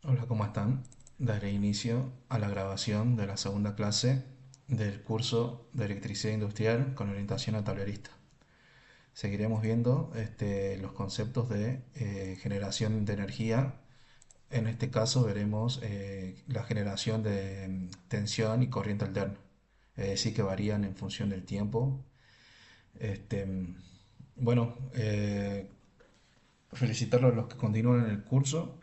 Hola, ¿cómo están? Daré inicio a la grabación de la segunda clase del curso de electricidad industrial con orientación a tablerista. Seguiremos viendo los conceptos de generación de energía. En este caso veremos la generación de tensión y corriente alterna, es decir, que varían en función del tiempo. Este, mm, bueno, felicitarlos a los que continúan en el curso,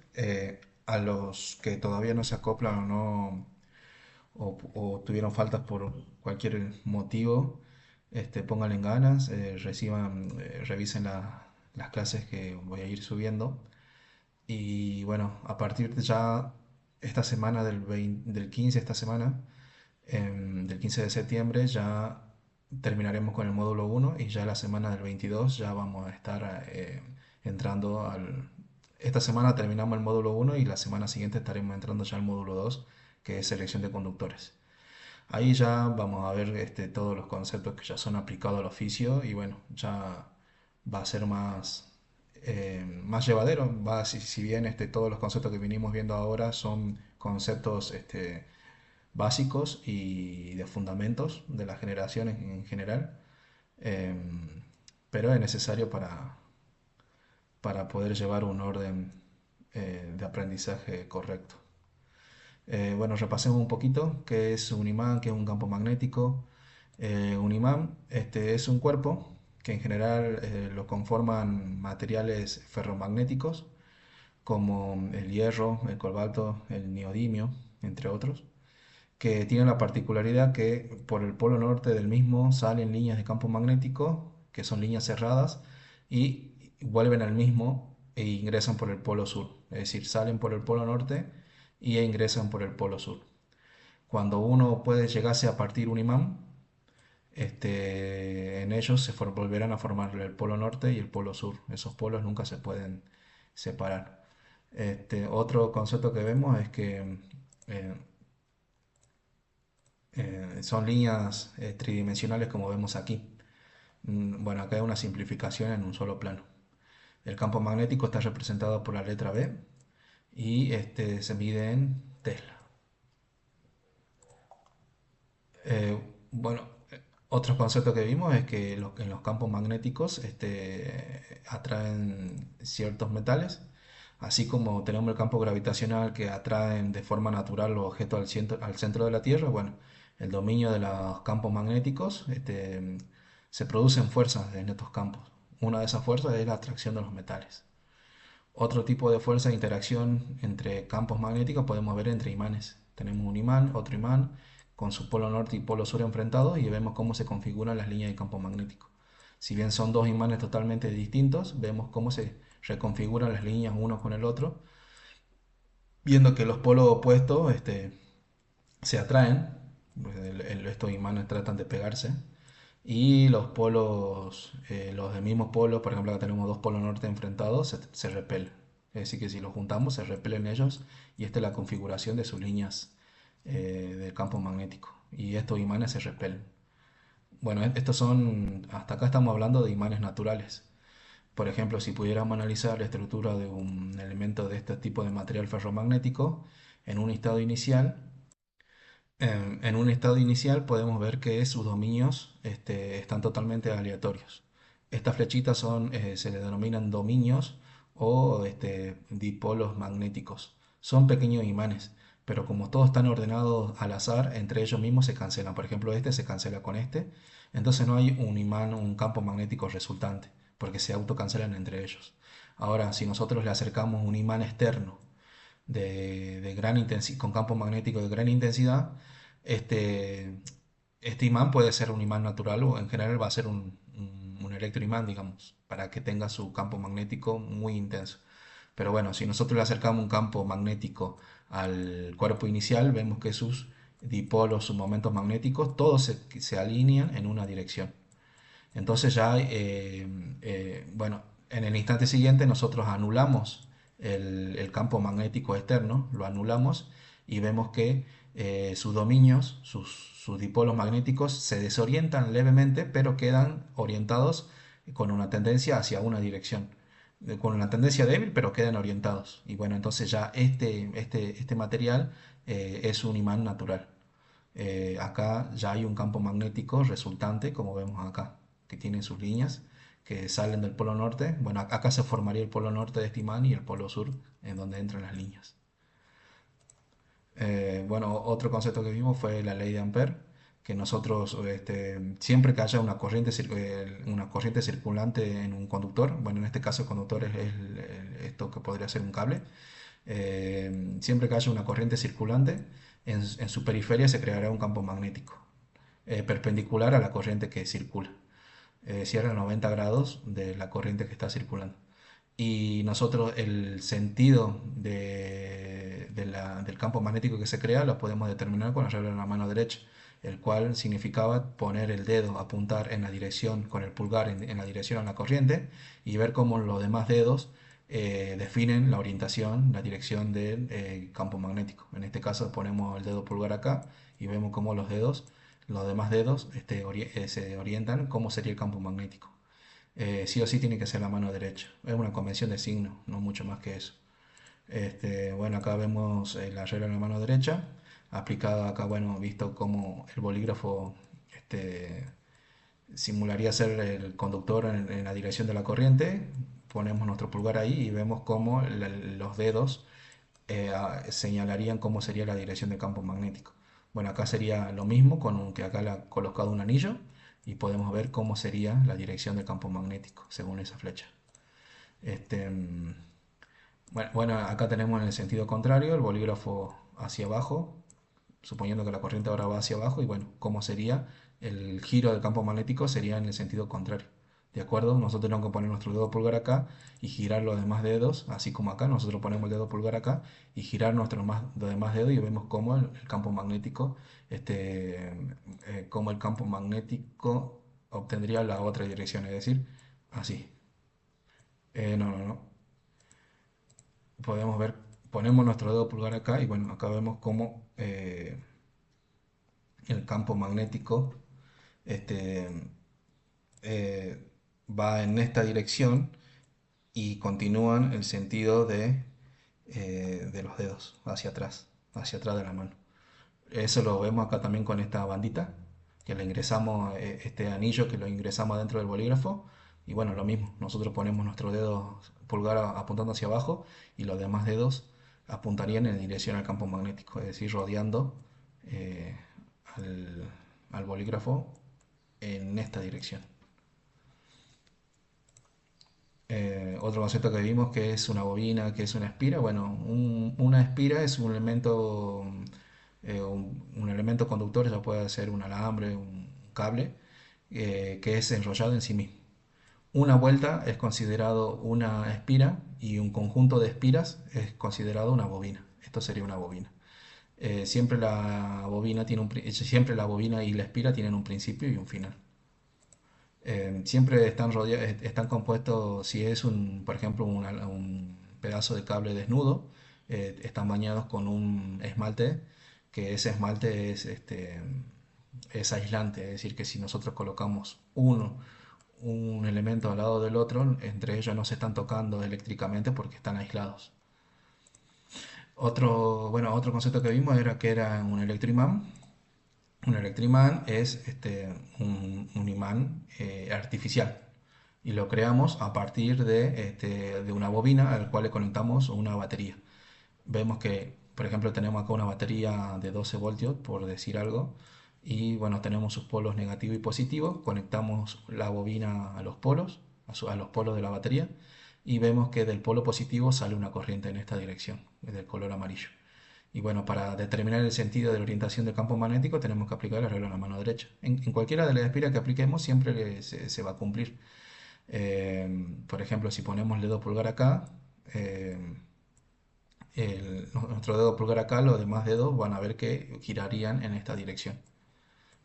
a los que todavía no se acoplan o no o tuvieron faltas por cualquier motivo, pónganle ganas, revisen las clases que voy a ir subiendo. Y bueno, a partir de ya esta semana del 15, esta semana, del 15 de septiembre, ya terminaremos con el módulo uno y ya la semana del 22 ya vamos a estar entrando al... Esta semana terminamos el módulo uno y la semana siguiente estaremos entrando ya al módulo 2 que es selección de conductores. Ahí ya vamos a ver todos los conceptos que ya son aplicados al oficio y bueno, ya va a ser más llevadero. Si bien todos los conceptos que venimos viendo ahora son conceptos básicos y de fundamentos de la generación en general, eh, pero es necesario para poder llevar un orden de aprendizaje correcto. Bueno, repasemos un poquito qué es un imán, qué es un campo magnético. Un imán es un cuerpo que en general lo conforman materiales ferromagnéticos como el hierro, el cobalto, el neodimio, entre otros, que tienen la particularidad que por el polo norte del mismo salen líneas de campo magnético, que son líneas cerradas, y vuelven al mismo e ingresan por el polo sur. Es decir, salen por el polo norte y ingresan por el polo sur. Cuando uno puede llegarse a partir un imán, en ellos volverán a formar el polo norte y el polo sur. Esos polos nunca se pueden separar. Otro concepto que vemos es que eh, son líneas tridimensionales como vemos aquí. Bueno, acá hay una simplificación en un solo plano. El campo magnético está representado por la letra B y se mide en Tesla. Bueno, otro concepto que vimos es que en los campos magnéticos atraen ciertos metales, así como tenemos el campo gravitacional que atraen de forma natural los objetos al centro de la Tierra. Bueno, el dominio de los campos magnéticos se producen fuerzas en estos campos. Una de esas fuerzas es la atracción de los metales. Otro tipo de fuerza de interacción entre campos magnéticos podemos ver entre imanes. Tenemos un imán, otro imán, con su polo norte y polo sur enfrentados y vemos cómo se configuran las líneas de campo magnético. Si bien son dos imanes totalmente distintos, vemos cómo se reconfiguran las líneas uno con el otro, viendo que los polos opuestos se atraen, pues estos imanes tratan de pegarse, y los polos, los del mismo polo, por ejemplo, acá tenemos dos polos norte enfrentados, se repelen. Es decir, que si los juntamos, se repelen ellos, y esta es la configuración de sus líneas del campo magnético. Y estos imanes se repelen. Bueno, estos son, hasta acá estamos hablando de imanes naturales. Por ejemplo, si pudiéramos analizar la estructura de un elemento de este tipo de material ferromagnético en un estado inicial, en un estado inicial podemos ver que sus dominios están totalmente aleatorios. Estas flechitas se le denominan dominios o dipolos magnéticos. Son pequeños imanes, pero como todos están ordenados al azar, entre ellos mismos se cancelan. Por ejemplo, este se cancela con este, entonces no hay un imán, un campo magnético resultante, porque se autocancelan entre ellos. Ahora, si nosotros le acercamos un imán externo de gran intensidad, con campo magnético de gran intensidad, este, este imán puede ser un imán natural o en general va a ser un electroimán, digamos, para que tenga su campo magnético muy intenso. Pero bueno, si nosotros le acercamos un campo magnético al cuerpo inicial, vemos que sus dipolos, sus momentos magnéticos, todos se alinean en una dirección. Entonces ya, bueno, en el instante siguiente nosotros anulamos el campo magnético externo, lo anulamos y vemos que sus dominios, sus dipolos magnéticos se desorientan levemente, pero quedan orientados con una tendencia hacia una dirección. con una tendencia débil, pero quedan orientados. Y bueno, entonces ya este material es un imán natural. Acá ya hay un campo magnético resultante, como vemos acá, que tiene sus líneas que salen del polo norte. Bueno, acá se formaría el polo norte de este imán y el polo sur, en donde entran las líneas. Bueno, otro concepto que vimos fue la ley de Ampère, que nosotros siempre que haya una corriente circulante en un conductor, bueno, en este caso el conductor es esto que podría ser un cable, siempre que haya una corriente circulante, en su periferia se creará un campo magnético perpendicular a la corriente que circula. Cierra 90 grados de la corriente que está circulando. Y nosotros el sentido del campo magnético que se crea lo podemos determinar con la regla de la mano derecha, el cual significaba poner el dedo, apuntar en la dirección con el pulgar en la dirección a la corriente y ver cómo los demás dedos definen la orientación, la dirección del campo magnético. En este caso ponemos el dedo pulgar acá y vemos cómo los demás dedos se orientan cómo sería el campo magnético. Sí o sí tiene que ser la mano derecha. Es una convención de signo, no mucho más que eso. Bueno, acá vemos la regla de la mano derecha, aplicada acá, bueno, visto como el bolígrafo este, simularía ser el conductor en la dirección de la corriente. Ponemos nuestro pulgar ahí y vemos cómo los dedos señalarían cómo sería la dirección del campo magnético. Bueno, acá sería lo mismo, con que acá le ha colocado un anillo y podemos ver cómo sería la dirección del campo magnético según esa flecha. Este, bueno, acá tenemos en el sentido contrario el bolígrafo hacia abajo, suponiendo que la corriente ahora va hacia abajo, y bueno, cómo sería el giro del campo magnético sería en el sentido contrario. ¿De acuerdo? Nosotros tenemos que poner nuestro dedo pulgar acá y girar los demás dedos, así como acá. Nosotros ponemos el dedo pulgar acá y girar los demás dedos y vemos cómo el campo magnético, cómo el campo magnético obtendría la otra dirección, es decir, así. No, no, no. Podemos ver, ponemos nuestro dedo pulgar acá y bueno, acá vemos cómo el campo magnético este, eh, va en esta dirección y continúan el sentido de los dedos hacia atrás de la mano. Eso lo vemos acá también con esta bandita, que le ingresamos, este anillo que lo ingresamos dentro del bolígrafo. Y bueno, lo mismo, nosotros ponemos nuestro dedo pulgar apuntando hacia abajo y los demás dedos apuntarían en dirección al campo magnético, es decir, rodeando eh, al, al bolígrafo en esta dirección. Otro concepto que vimos que es una bobina, que es una espira. Bueno, una espira es un elemento, un elemento conductor, ya puede ser un alambre, un cable, que es enrollado en sí mismo. Una vuelta es considerado una espira y un conjunto de espiras es considerado una bobina. Esto sería una bobina. Siempre la bobina y la espira tienen un principio y un final. Siempre están compuestos, si es por ejemplo, un pedazo de cable desnudo, están bañados con un esmalte, que ese esmalte es aislante, es decir, que si nosotros colocamos un elemento al lado del otro, entre ellos no se están tocando eléctricamente porque están aislados. Otro concepto que vimos era que era un electroimán. Un electroimán es un imán artificial y lo creamos a partir de una bobina al cual le conectamos una batería. Vemos que, por ejemplo, tenemos acá una batería de 12 voltios, por decir algo, y bueno, tenemos sus polos negativo y positivo. Conectamos la bobina a los polos, a los polos de la batería, y vemos que del polo positivo sale una corriente en esta dirección, del color amarillo. Y bueno, para determinar el sentido de la orientación del campo magnético tenemos que aplicar la regla de la mano derecha. En cualquiera de las espiras que apliquemos siempre se va a cumplir. Por ejemplo, si ponemos el dedo pulgar acá, eh, nuestro dedo pulgar acá, los demás dedos van a ver que girarían en esta dirección.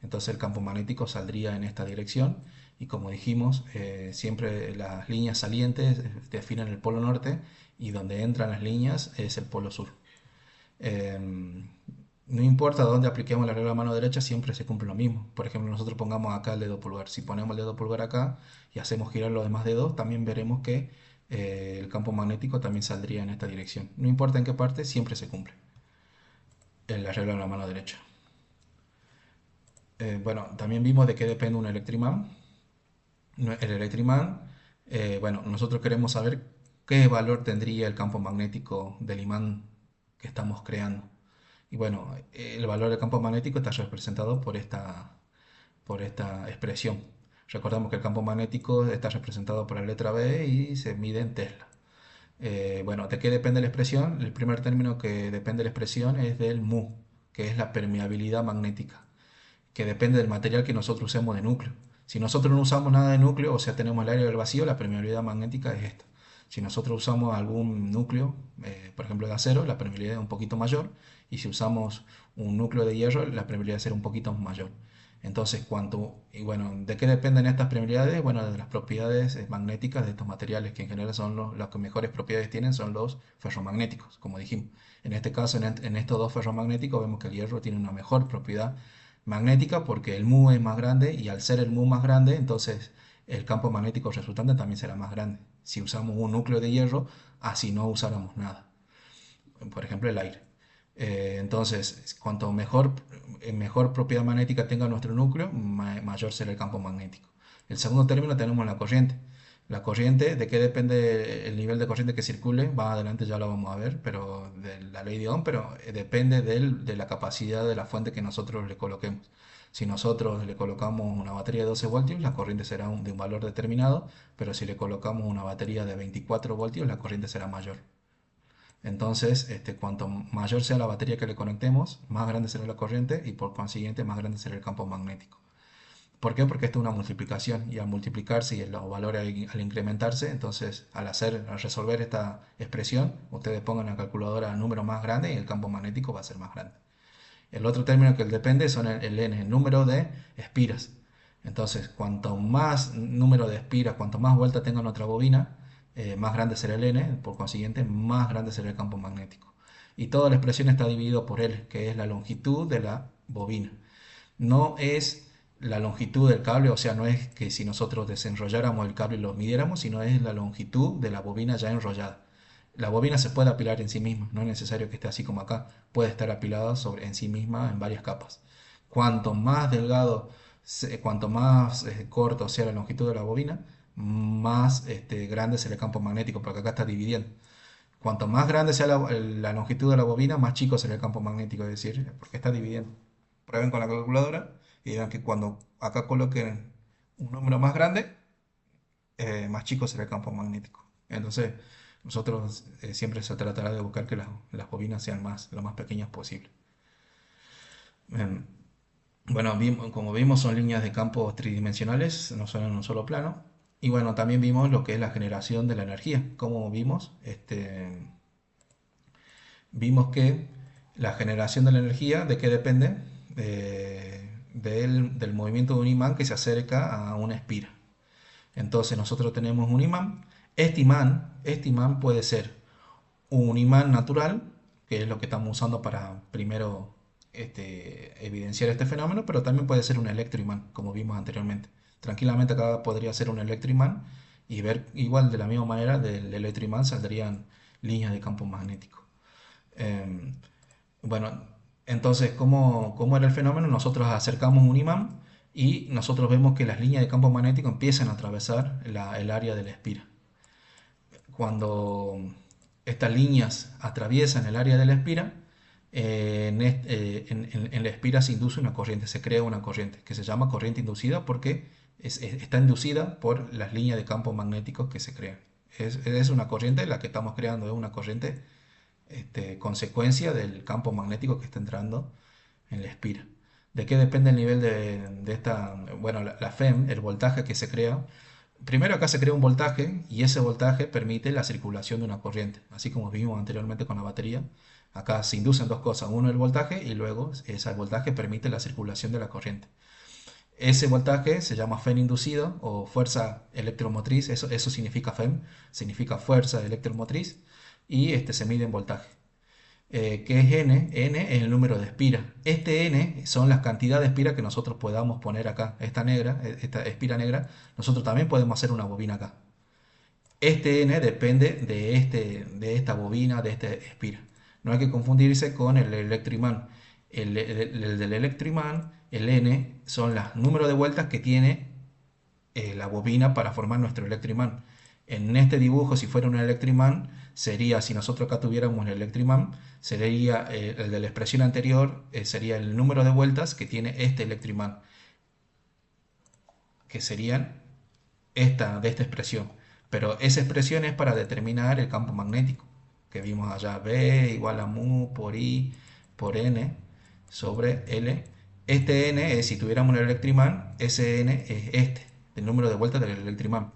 Entonces el campo magnético saldría en esta dirección y como dijimos, siempre las líneas salientes definen el polo norte y donde entran las líneas es el polo sur. Eh, no importa dónde apliquemos la regla de la mano derecha, siempre se cumple lo mismo. Por ejemplo, nosotros pongamos acá el dedo pulgar. Si ponemos el dedo pulgar acá y hacemos girar los demás dedos, también veremos que el campo magnético también saldría en esta dirección. No importa en qué parte, siempre se cumple la regla de la mano derecha. Bueno, también vimos de qué depende un electroimán. El electroimán, bueno, nosotros queremos saber qué valor tendría el campo magnético del imán que estamos creando. Y bueno, el valor del campo magnético está representado por esta expresión. Recordamos que el campo magnético está representado por la letra B y se mide en Tesla. Bueno, ¿de qué depende la expresión? El primer término que depende de la expresión es del mu, que es la permeabilidad magnética, que depende del material que nosotros usemos de núcleo. Si nosotros no usamos nada de núcleo, o sea, tenemos el aire del vacío, la permeabilidad magnética es esta. Si nosotros usamos algún núcleo, por ejemplo de acero, la permeabilidad es un poquito mayor, y si usamos un núcleo de hierro, la permeabilidad será un poquito mayor. Entonces, y bueno, ¿de qué dependen estas permeabilidades? Bueno, de las propiedades magnéticas de estos materiales, que en general son los que mejores propiedades tienen, son los ferromagnéticos, como dijimos. En este caso, en estos dos ferromagnéticos, vemos que el hierro tiene una mejor propiedad magnética porque el mu es más grande, y al ser el mu más grande, entonces el campo magnético resultante también será más grande. Si usamos un núcleo de hierro, así no usáramos nada, por ejemplo el aire. Entonces, cuanto mejor propiedad magnética tenga nuestro núcleo, mayor será el campo magnético. El segundo término tenemos la corriente. La corriente, ¿de qué depende el nivel de corriente que circule? Más adelante ya lo vamos a ver, pero de la ley de Ohm, pero depende de la capacidad de la fuente que nosotros le coloquemos. Si nosotros le colocamos una batería de 12 voltios, la corriente será de un valor determinado, pero si le colocamos una batería de 24 voltios, la corriente será mayor. Entonces, cuanto mayor sea la batería que le conectemos, más grande será la corriente y por consiguiente más grande será el campo magnético. ¿Por qué? Porque esto es una multiplicación, y al multiplicarse y los valores al incrementarse, entonces al resolver esta expresión, ustedes pongan en la calculadora el número más grande y el campo magnético va a ser más grande. El otro término que depende son el n, el número de espiras. Entonces, cuanto más número de espiras, cuanto más vuelta tenga nuestra bobina, más grande será el n, por consiguiente, más grande será el campo magnético. Y toda la expresión está dividida por L, que es la longitud de la bobina. No es la longitud del cable, o sea, no es que si nosotros desenrolláramos el cable y lo midiéramos, sino es la longitud de la bobina ya enrollada. La bobina se puede apilar en sí misma, no es necesario que esté así como acá, puede estar apilada en sí misma en varias capas. Cuanto más delgado, cuanto más corto sea la longitud de la bobina, más grande será el campo magnético, porque acá está dividiendo. Cuanto más grande sea la longitud de la bobina, más chico será el campo magnético, es decir, porque está dividiendo. Prueben con la calculadora y dirán que cuando acá coloquen un número más grande, más chico será el campo magnético. Entonces, nosotros siempre se tratará de buscar que las bobinas sean lo más pequeñas posible. Em, bueno, como vimos, son líneas de campo tridimensionales, no son en un solo plano. Y bueno, también vimos lo que es la generación de la energía. Como vimos, vimos que la generación de la energía, ¿de qué depende? Del movimiento de un imán que se acerca a una espira. Entonces nosotros tenemos un imán. Este imán puede ser un imán natural, que es lo que estamos usando para primero evidenciar este fenómeno, pero también puede ser un electroimán, como vimos anteriormente. Tranquilamente acá podría ser un electroimán y ver igual de la misma manera del electroimán saldrían líneas de campo magnético. Eh, bueno, entonces, ¿cómo era el fenómeno? Nosotros acercamos un imán y nosotros vemos que las líneas de campo magnético empiezan a atravesar el área de la espira. Cuando estas líneas atraviesan el área de la espira, en la espira se induce una corriente, se crea una corriente que se llama corriente inducida porque está inducida por las líneas de campo magnéticos que se crean. Es una corriente, la que estamos creando es una corriente consecuencia del campo magnético que está entrando en la espira. ¿De qué depende el nivel de esta, bueno, la FEM, el voltaje que se crea? Primero acá se crea un voltaje y ese voltaje permite la circulación de una corriente, así como vimos anteriormente con la batería. Acá se inducen dos cosas, uno el voltaje y luego ese voltaje permite la circulación de la corriente. Ese voltaje se llama FEM inducido o fuerza electromotriz, eso significa FEM, significa fuerza electromotriz, y se mide en voltaje. ¿Qué es N? N es el número de espiras. Este N son las cantidades de espiras que nosotros podamos poner acá. Esta espira negra, nosotros también podemos hacer una bobina acá. Este N depende de esta bobina, de este espira. No hay que confundirse con el electroimán. El del electroimán, el N, son los números de vueltas que tiene la bobina para formar nuestro electroimán. En este dibujo, si fuera un electroimán, sería, si nosotros acá tuviéramos el electroimán, sería el de la expresión anterior, sería el número de vueltas que tiene este electroimán, que serían de esta expresión. Pero esa expresión es para determinar el campo magnético, que vimos allá, B igual a mu por I por N sobre L. Este N es, si tuviéramos un electroimán, ese N es el número de vueltas del electroimán.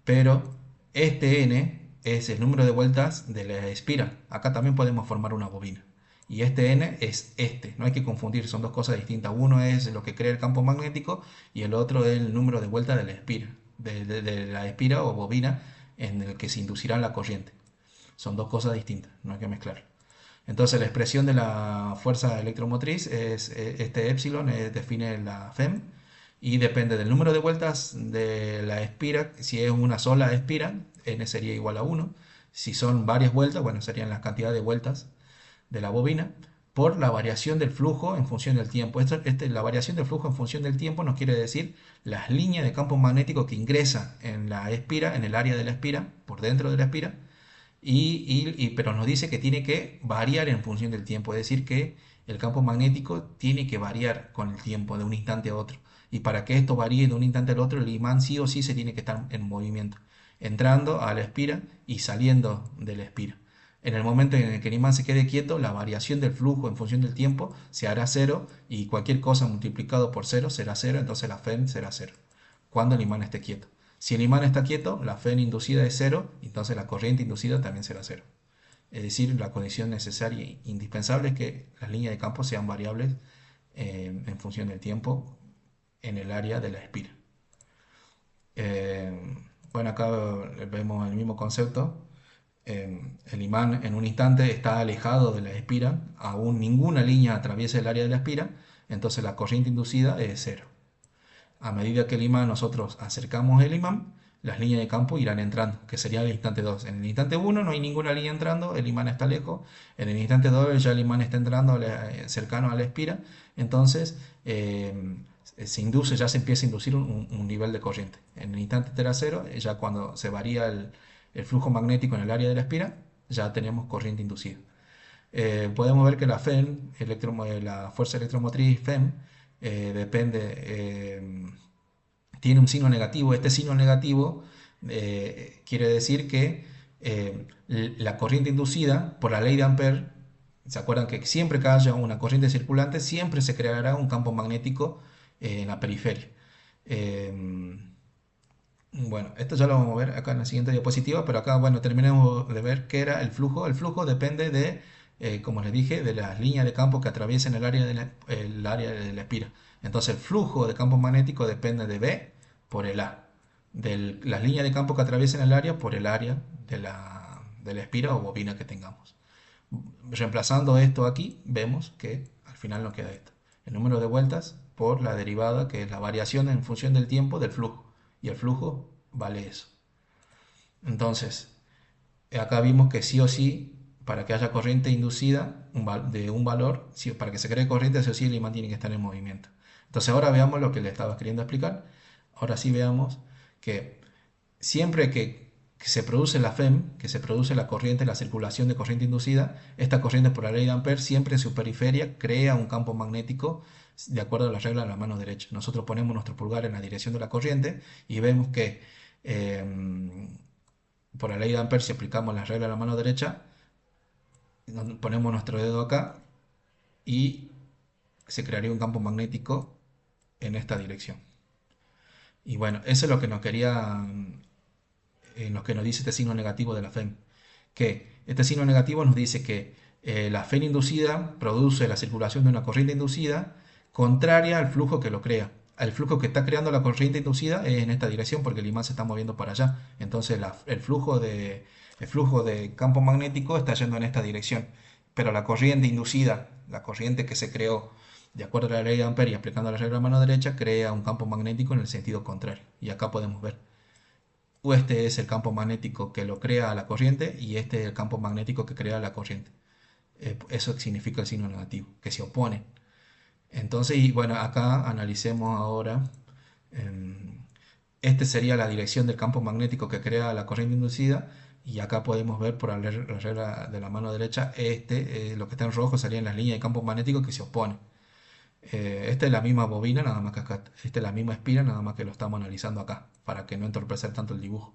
Pero este N es el número de vueltas de la espira. Acá también podemos formar una bobina. Y este N es no hay que confundir, son dos cosas distintas. Uno es lo que crea el campo magnético y el otro es el número de vueltas de la espira, de la espira o bobina en el que se inducirá la corriente. Son dos cosas distintas, no hay que mezclar. Entonces la expresión de la fuerza electromotriz es este epsilon, define la FEM y depende del número de vueltas de la espira. Si es una sola espira, N sería igual a 1. Si son varias vueltas, bueno, serían las cantidades de vueltas de la bobina por la variación del flujo en función del tiempo. La variación del flujo en función del tiempo nos quiere decir las líneas de campo magnético que ingresan en la espira, en el área de la espira, por dentro de la espira, pero nos dice que tiene que variar en función del tiempo, es decir, que el campo magnético tiene que variar con el tiempo de un instante a otro. Y para que esto varíe de un instante al otro, el imán sí o sí se tiene que estar en movimiento, entrando a la espira y saliendo de la espira. En el momento en el que el imán se quede quieto, la variación del flujo en función del tiempo se hará cero y cualquier cosa multiplicado por cero será cero, entonces la FEM será cero cuando el imán esté quieto. Si el imán está quieto, la FEM inducida es cero, entonces la corriente inducida también será cero. Es decir, la condición necesaria e indispensable es que las líneas de campo sean variables en función del tiempo en el área de la espira. Bueno, acá vemos el mismo concepto. El imán en un instante está alejado de la espira, aún ninguna línea atraviesa el área de la espira, entonces la corriente inducida es cero. A medida que el imán nosotros acercamos el imán, las líneas de campo irán entrando, que sería el instante 2. En el instante 1 no hay ninguna línea entrando, el imán está lejos. En el instante 2 ya el imán está entrando cercano a la espira, entonces ya se empieza a inducir un nivel de corriente. En el instante tercero, ya cuando se varía el flujo magnético en el área de la espira, ya tenemos corriente inducida. Podemos ver que la FEM, la fuerza electromotriz FEM, tiene un signo negativo. Este signo negativo quiere decir que la corriente inducida por la ley de Ampère, ¿se acuerdan que siempre que haya una corriente circulante, siempre se creará un campo magnético en la periferia? Bueno, esto ya lo vamos a ver acá en la siguiente diapositiva, pero acá, bueno, terminemos de ver qué era el flujo. El flujo depende como les dije, de las líneas de campo que atraviesen el área de la espira. Entonces, el flujo de campo magnético depende de B por el A, de las líneas de campo que atraviesen el área por el área de la espira o bobina que tengamos. Reemplazando esto aquí, vemos que al final nos queda esto. El número de vueltas por la derivada, que es la variación en función del tiempo del flujo. Y el flujo vale eso. Entonces, acá vimos que sí o sí, para que haya corriente inducida de un valor, para que se cree corriente, sí o sí el imán tiene que estar en movimiento. Entonces ahora veamos lo que le estaba queriendo explicar. Ahora sí veamos que siempre que se produce la FEM, que se produce la corriente, la circulación de corriente inducida, esta corriente por la ley de Ampère siempre en su periferia crea un campo magnético de acuerdo a la regla de la mano derecha. Nosotros ponemos nuestro pulgar en la dirección de la corriente y vemos que por la ley de Ampère, si aplicamos la regla de la mano derecha, ponemos nuestro dedo acá y se crearía un campo magnético en esta dirección. Y bueno, eso es lo que nos quería, lo que nos dice este signo negativo de la FEM. Que este signo negativo nos dice que la FEM inducida produce la circulación de una corriente inducida contraria al flujo que lo crea. El flujo que está creando la corriente inducida es en esta dirección porque el imán se está moviendo para allá. Entonces el flujo de campo magnético está yendo en esta dirección. Pero la corriente inducida, la corriente que se creó de acuerdo a la ley de Ampère y aplicando la regla de mano derecha, crea un campo magnético en el sentido contrario. Y acá podemos ver. Este es el campo magnético que lo crea la corriente y este es el campo magnético que crea la corriente. Eso significa el signo negativo, que se oponen. Entonces, y bueno, acá analicemos ahora. em, Este sería la dirección del campo magnético que crea la corriente inducida. Y acá podemos ver por la regla de la mano derecha, lo que está en rojo serían las líneas de campo magnético que se oponen. Esta es la misma bobina, nada más que acá, esta es la misma espira, nada más que lo estamos analizando acá, para que no entorpecer tanto el dibujo.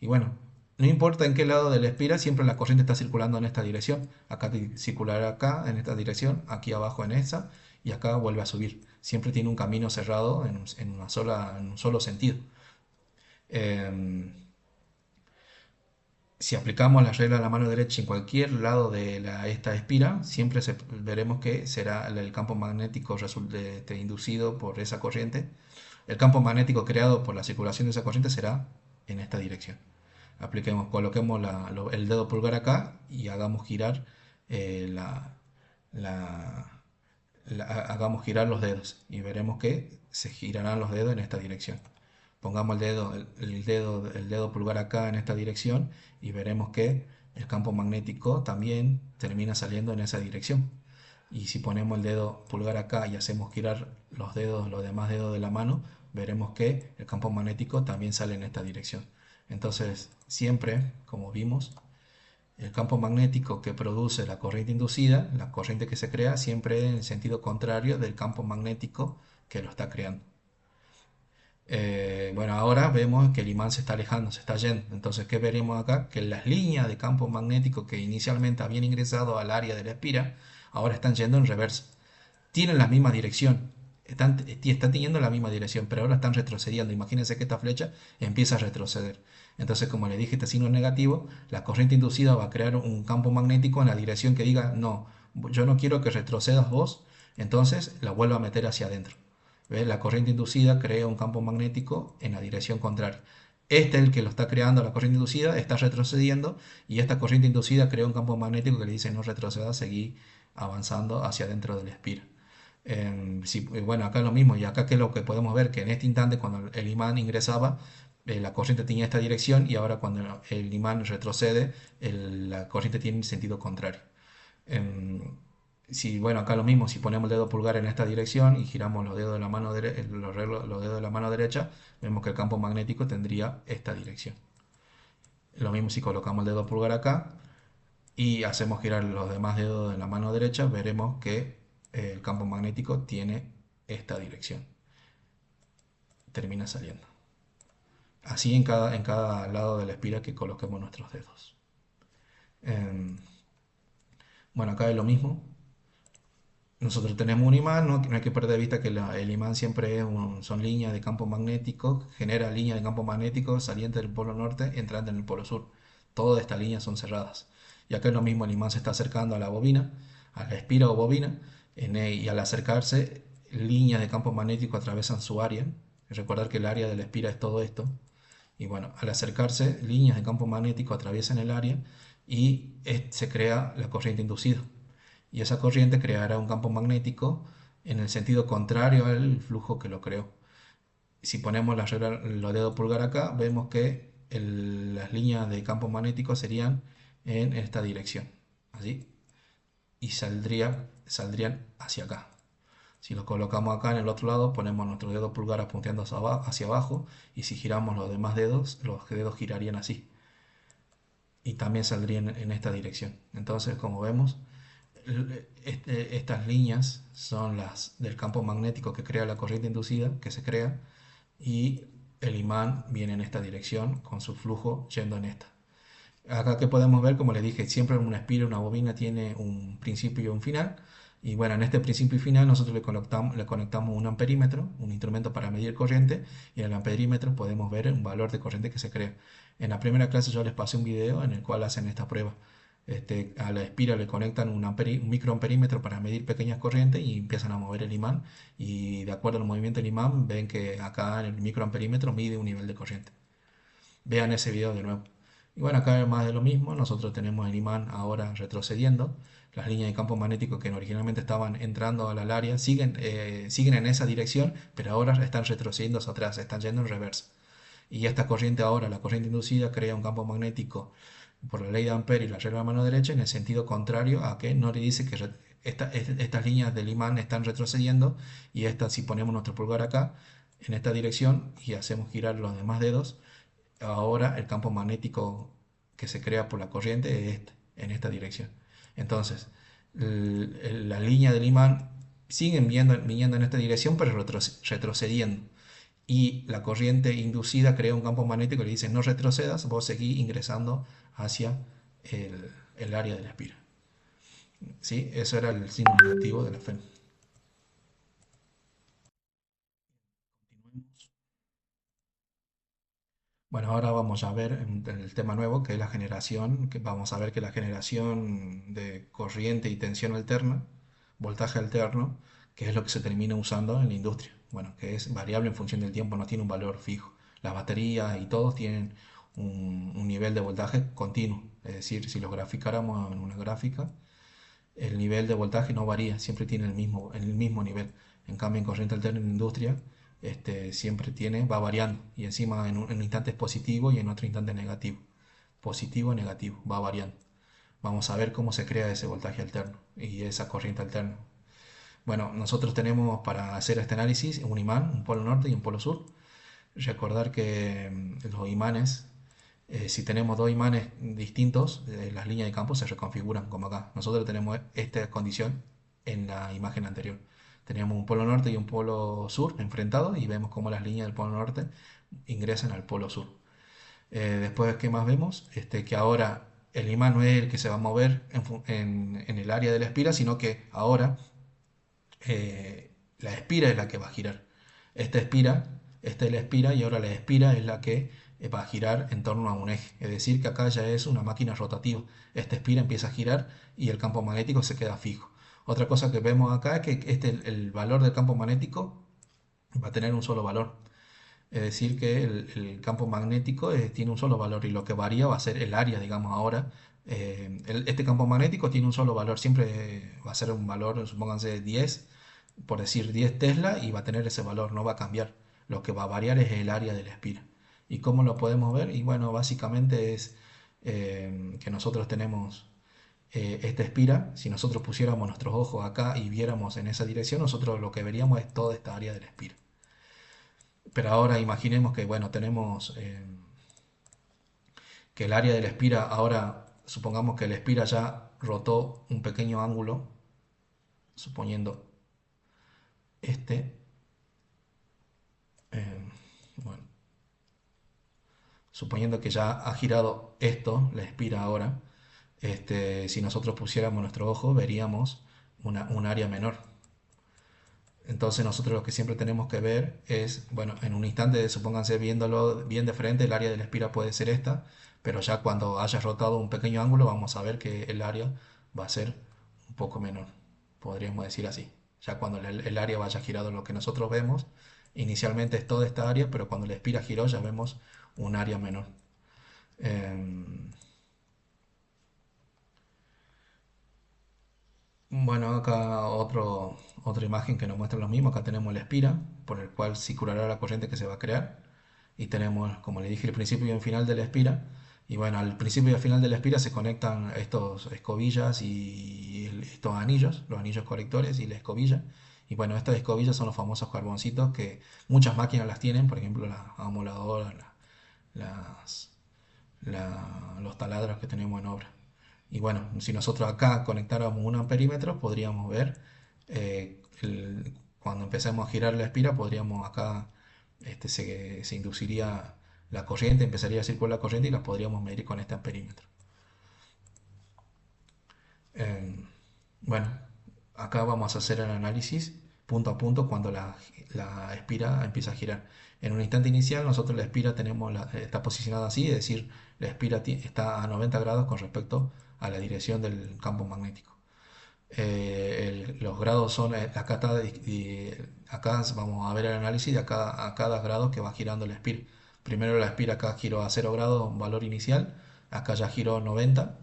Y bueno, no importa en qué lado de la espira, siempre la corriente está circulando en esta dirección. Acá circulará acá, en esta dirección, aquí abajo en esta, y acá vuelve a subir. Siempre tiene un camino cerrado en un solo sentido. Em, si aplicamos la regla de la mano derecha en cualquier lado de esta espira, siempre veremos que será el campo magnético inducido por esa corriente. El campo magnético creado por la circulación de esa corriente será en esta dirección. Coloquemos el dedo pulgar acá y hagamos girar eh, la, la- hagamos girar los dedos y veremos que se girarán los dedos en esta dirección. Pongamos el dedo pulgar acá en esta dirección y veremos que el campo magnético también termina saliendo en esa dirección. Y si ponemos el dedo pulgar acá y hacemos girar los demás dedos de la mano, veremos que el campo magnético también sale en esta dirección. Entonces, siempre, como vimos, el campo magnético que produce la corriente inducida, la corriente que se crea, siempre en el sentido contrario del campo magnético que lo está creando. Bueno, ahora vemos que el imán se está alejando, se está yendo. Entonces, ¿qué veremos acá? Que las líneas de campo magnético que inicialmente habían ingresado al área de la espira, ahora están yendo en reverso. Tienen la misma dirección, están teniendo la misma dirección, pero ahora están retrocediendo. Imagínense que esta flecha empieza a retroceder. Entonces, como le dije, este signo es negativo, la corriente inducida va a crear un campo magnético en la dirección que diga, no, yo no quiero que retrocedas vos, entonces la vuelvo a meter hacia adentro. ¿Ves? La corriente inducida crea un campo magnético en la dirección contraria. Este es el que lo está creando, la corriente inducida, está retrocediendo y esta corriente inducida crea un campo magnético que le dice no retrocedas, seguí avanzando hacia adentro del espira. Bueno, acá es lo mismo, y acá que es lo que podemos ver, que en este instante cuando el imán ingresaba, la corriente tenía esta dirección y ahora cuando el imán retrocede, la corriente tiene sentido contrario. Em, bueno, acá lo mismo, si ponemos el dedo pulgar en esta dirección y giramos los dedos de la mano, los dedos de la mano derecha, vemos que el campo magnético tendría esta dirección. Lo mismo si colocamos el dedo pulgar acá y hacemos girar los demás dedos de la mano derecha, veremos que el campo magnético tiene esta dirección. Termina saliendo. Así en cada lado de la espira que coloquemos nuestros dedos. Em, bueno, acá es lo mismo. Nosotros tenemos un imán, no hay que perder de vista que el imán siempre son líneas de campo magnético, genera líneas de campo magnético saliente del polo norte, entrando en el polo sur. Todas estas líneas son cerradas. Y acá es lo mismo, el imán se está acercando a la bobina, a la espira o bobina, y al acercarse, líneas de campo magnético atravesan su área. Recordar que el área de la espira es todo esto. Y bueno, al acercarse, líneas de campo magnético atraviesan el área y se crea la corriente inducida y esa corriente creará un campo magnético en el sentido contrario al flujo que lo creó. Si ponemos los dedos pulgar acá, vemos que las líneas de campo magnético serían en esta dirección, así, y saldrían hacia acá. Si los colocamos acá en el otro lado, ponemos nuestro dedo pulgar apuntando hacia abajo, y si giramos los demás dedos, los dedos girarían así, y también saldrían en esta dirección. Entonces, como vemos, estas líneas son las del campo magnético que crea la corriente inducida que se crea y el imán viene en esta dirección con su flujo yendo en esta. Acá que podemos ver, como les dije, siempre una espira, una bobina tiene un principio y un final. Y bueno, en este principio y final nosotros le conectamos un amperímetro, un instrumento para medir corriente, y en el amperímetro podemos ver un valor de corriente que se crea. En la primera clase yo les pasé un video en el cual hacen esta prueba. A la espira le conectan un microamperímetro para medir pequeñas corrientes y empiezan a mover el imán. Y de acuerdo al movimiento del imán, ven que acá en el microamperímetro mide un nivel de corriente. Vean ese video de nuevo. Y bueno, acá es más de lo mismo, nosotros tenemos el imán ahora retrocediendo, las líneas de campo magnético que originalmente estaban entrando al área siguen en esa dirección, pero ahora están retrocediendo hacia atrás, están yendo en reversa. Y esta corriente ahora, la corriente inducida, crea un campo magnético por la ley de Ampere y la regla de mano derecha en el sentido contrario a que no le dice que estas líneas del imán están retrocediendo y esta, si ponemos nuestro pulgar acá, en esta dirección y hacemos girar los demás dedos, ahora el campo magnético que se crea por la corriente es este, en esta dirección. Entonces, la línea del imán siguen viniendo en esta dirección, pero retrocediendo. Y la corriente inducida crea un campo magnético y le dice no retrocedas, vos seguís ingresando hacia el área de la espira. ¿Sí? Eso era el signo negativo de la FEM. Bueno, ahora vamos a ver el tema nuevo, que es la generación, que vamos a ver que la generación de corriente y tensión alterna, voltaje alterno, que es lo que se termina usando en la industria. Bueno, que es variable en función del tiempo, no tiene un valor fijo. Las baterías y todos tienen un nivel de voltaje continuo. Es decir, si los graficáramos en una gráfica, el nivel de voltaje no varía, siempre tiene el mismo nivel. En cambio, en corriente alterna en industria, siempre va variando y encima en un instante es positivo y en otro instante es negativo. Positivo, negativo, va variando. Vamos a ver cómo se crea ese voltaje alterno y esa corriente alterna. Bueno, nosotros tenemos para hacer este análisis un imán, un polo norte y un polo sur. Recordar que los imanes, si tenemos dos imanes distintos, las líneas de campo se reconfiguran como acá. Nosotros tenemos esta condición en la imagen anterior. Teníamos un polo norte y un polo sur enfrentados y vemos cómo las líneas del polo norte ingresan al polo sur. Después, ¿qué más vemos? Que ahora el imán no es el que se va a mover en el área de la espira, sino que ahora la espira es la que va a girar. Esta es la espira y ahora la espira es la que va a girar en torno a un eje. Es decir, que acá ya es una máquina rotativa. Esta espira empieza a girar y el campo magnético se queda fijo. Otra cosa que vemos acá es que el valor del campo magnético va a tener un solo valor. Es decir, que el campo magnético tiene un solo valor y lo que varía va a ser el área, digamos ahora. Este campo magnético tiene un solo valor, siempre va a ser un valor, supónganse 10, por decir 10 Tesla, y va a tener ese valor, no va a cambiar. Lo que va a variar es el área de la espira. ¿Y cómo lo podemos ver? Y bueno, básicamente es que nosotros tenemos esta espira. Si nosotros pusiéramos nuestros ojos acá y viéramos en esa dirección, nosotros lo que veríamos es toda esta área de la espira. Pero ahora imaginemos que, bueno, tenemos que el área de la espira, ahora supongamos que la espira ya rotó un pequeño ángulo, suponiendo este, eh, bueno, suponiendo que ya ha girado esto, la espira ahora, si nosotros pusiéramos nuestro ojo, veríamos un área menor. Entonces nosotros lo que siempre tenemos que ver es, bueno, en un instante, supónganse viéndolo bien de frente, el área de la espira puede ser esta, pero ya cuando haya rotado un pequeño ángulo vamos a ver que el área va a ser un poco menor, podríamos decir así. Ya cuando el área vaya girado lo que nosotros vemos, inicialmente es toda esta área, pero cuando la espira giró ya vemos un área menor. Em, Bueno, acá otra imagen que nos muestra lo mismo. Acá tenemos la espira, por el cual circulará la corriente que se va a crear. Y tenemos, como le dije, el principio y el final de la espira. Y bueno, al principio y al final de la espira se conectan estos escobillas y estos anillos, los anillos colectores y la escobilla. Y bueno, estas escobillas son los famosos carboncitos que muchas máquinas las tienen, por ejemplo, las amoladoras, las, los taladros que tenemos en obra. Y bueno, si nosotros acá conectáramos un amperímetro, podríamos ver, cuando empecemos a girar la espira, podríamos acá, se induciría la corriente, empezaría a circular la corriente y la podríamos medir con este amperímetro. Eh, bueno, acá vamos a hacer el análisis punto a punto cuando la espira empieza a girar. En un instante inicial, nosotros la espira está posicionada así, es decir, la espira está a 90 grados con respecto a la dirección del campo magnético. Los grados son, acá vamos a ver el análisis de a cada grado que va girando la espira. Primero la espira acá giró a 0 grados, un valor inicial, acá ya giró 90,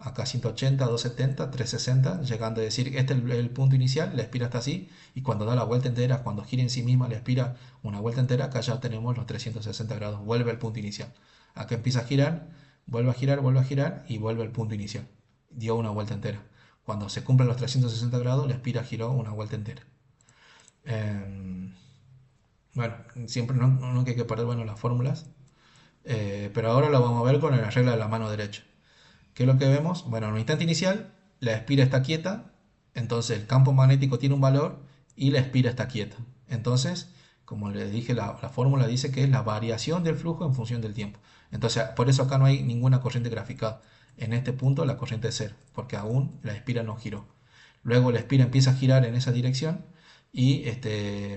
acá 180, 270, 360, llegando a decir, este es el punto inicial, la espira está así, y cuando da la vuelta entera, cuando gira en sí misma la espira una vuelta entera, acá ya tenemos los 360 grados, vuelve al punto inicial. Acá empieza a girar, vuelve a girar, vuelve a girar, y vuelve al punto inicial. Dio una vuelta entera. Cuando se cumplen los 360 grados, la espira giró una vuelta entera. Eh, bueno, siempre no hay que perder bueno, las fórmulas, pero ahora lo vamos a ver con la regla de la mano derecha. ¿Qué es lo que vemos? Bueno, en un instante inicial, la espira está quieta, entonces el campo magnético tiene un valor y la espira está quieta. Entonces, como les dije, la fórmula dice que es la variación del flujo en función del tiempo. Entonces, por eso acá no hay ninguna corriente graficada. En este punto la corriente es cero, porque aún la espira no giró. Luego la espira empieza a girar en esa dirección y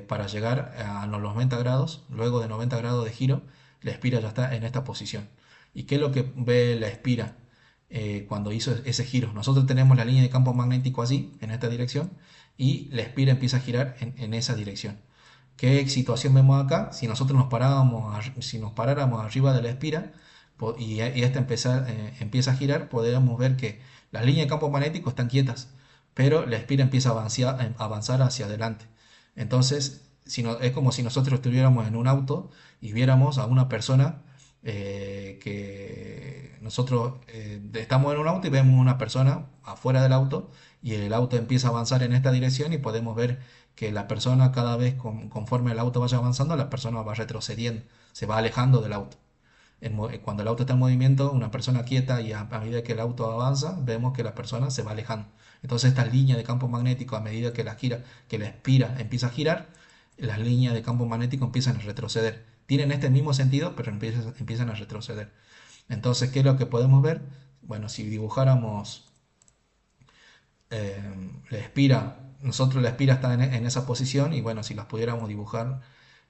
para llegar a los 90 grados, luego de 90 grados de giro, la espira ya está en esta posición. ¿Y qué es lo que ve la espira cuando hizo ese giro? Nosotros tenemos la línea de campo magnético así, en esta dirección, y la espira empieza a girar en esa dirección. ¿Qué situación vemos acá? Si nosotros si nos paráramos arriba de la espira y esta empieza a girar, podríamos ver que las líneas de campo magnético están quietas, pero la espira empieza a avanzar hacia adelante. Entonces, es como si nosotros estuviéramos en un auto y viéramos a una persona que nosotros estamos en un auto y vemos una persona afuera del auto y el auto empieza a avanzar en esta dirección y podemos ver que la persona cada vez conforme el auto vaya avanzando, la persona va retrocediendo, se va alejando del auto. Cuando el auto está en movimiento, una persona quieta y a medida que el auto avanza, vemos que la persona se va alejando. Entonces esta línea de campo magnético, a medida que que la espira empieza a girar, las líneas de campo magnético empiezan a retroceder. Tienen este mismo sentido, pero empiezan a retroceder. Entonces, ¿qué es lo que podemos ver? Bueno, si dibujáramos la espira, nosotros la espira está en esa posición y bueno, si las pudiéramos dibujar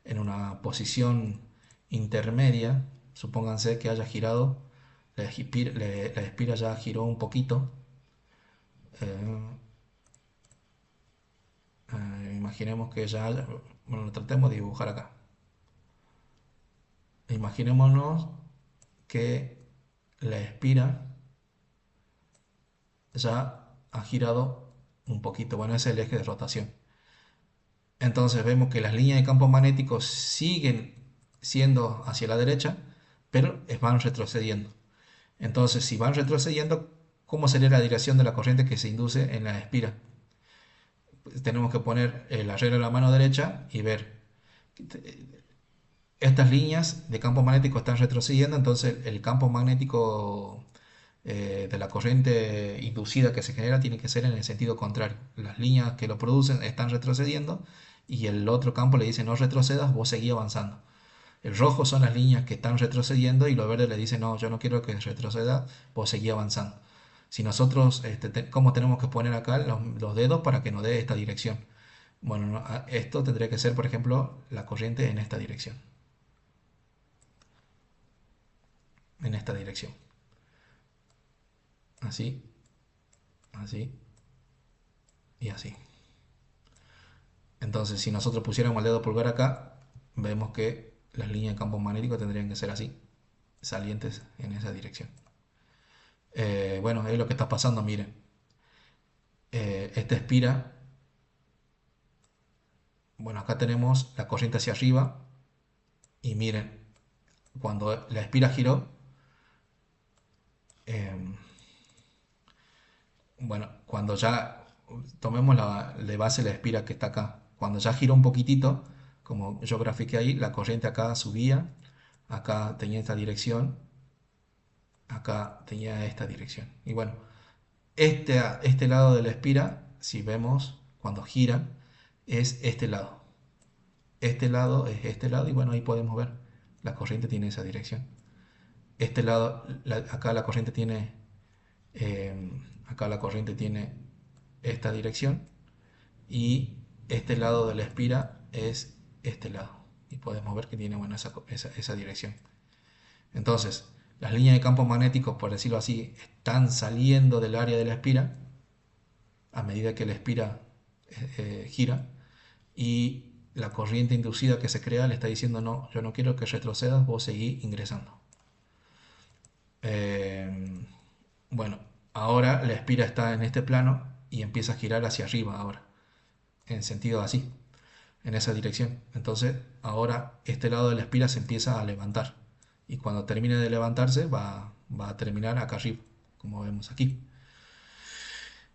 en una posición intermedia, supónganse que haya girado, la espira ya giró un poquito, eh, imaginemos que ya haya, bueno, tratemos de dibujar acá. Imaginémonos que la espira ya ha girado un poquito, bueno, ese es el eje de rotación. Entonces vemos que las líneas de campo magnético siguen siendo hacia la derecha, pero van retrocediendo. Entonces, si van retrocediendo, ¿cómo sería la dirección de la corriente que se induce en la espira? Pues tenemos que poner la regla de la mano derecha y ver estas líneas de campo magnético están retrocediendo, entonces el campo magnético de la corriente inducida que se genera tiene que ser en el sentido contrario. Las líneas que lo producen están retrocediendo y el otro campo le dice no retrocedas, vos seguí avanzando. El rojo son las líneas que están retrocediendo y lo verde le dice no, yo no quiero que retroceda, vos seguí avanzando. Si nosotros, ¿cómo tenemos que poner acá los dedos para que nos dé esta dirección? Bueno, esto tendría que ser, por ejemplo, la corriente en esta dirección. En esta dirección. Así, así y así. Entonces, si nosotros pusiéramos el dedo pulgar acá, vemos que las líneas de campo magnético tendrían que ser así, salientes en esa dirección. Bueno, es lo que está pasando, miren. Esta espira, bueno, acá tenemos la corriente hacia arriba y miren, cuando la espira giró, eh, bueno, cuando ya tomemos de base la espira que está acá, cuando ya giró un poquitito, como yo grafiqué ahí, la corriente acá subía, acá tenía esta dirección, acá tenía esta dirección. Y bueno, este lado de la espira, si vemos cuando gira, es este lado. Este lado es este lado y bueno, ahí podemos ver, la corriente tiene esa dirección. Este lado, acá la corriente tiene, acá la corriente tiene esta dirección y este lado de la espira es este lado. Y podemos ver que tiene bueno, esa dirección. Entonces, las líneas de campo magnéticos, por decirlo así, están saliendo del área de la espira a medida que la espira gira y la corriente inducida que se crea le está diciendo no, yo no quiero que retrocedas, vos seguí ingresando. Eh, bueno, Ahora la espira está en este plano y empieza a girar hacia arriba ahora, en sentido así, en esa dirección. Entonces ahora este lado de la espira se empieza a levantar y cuando termine de levantarse va a terminar acá arriba, como vemos aquí.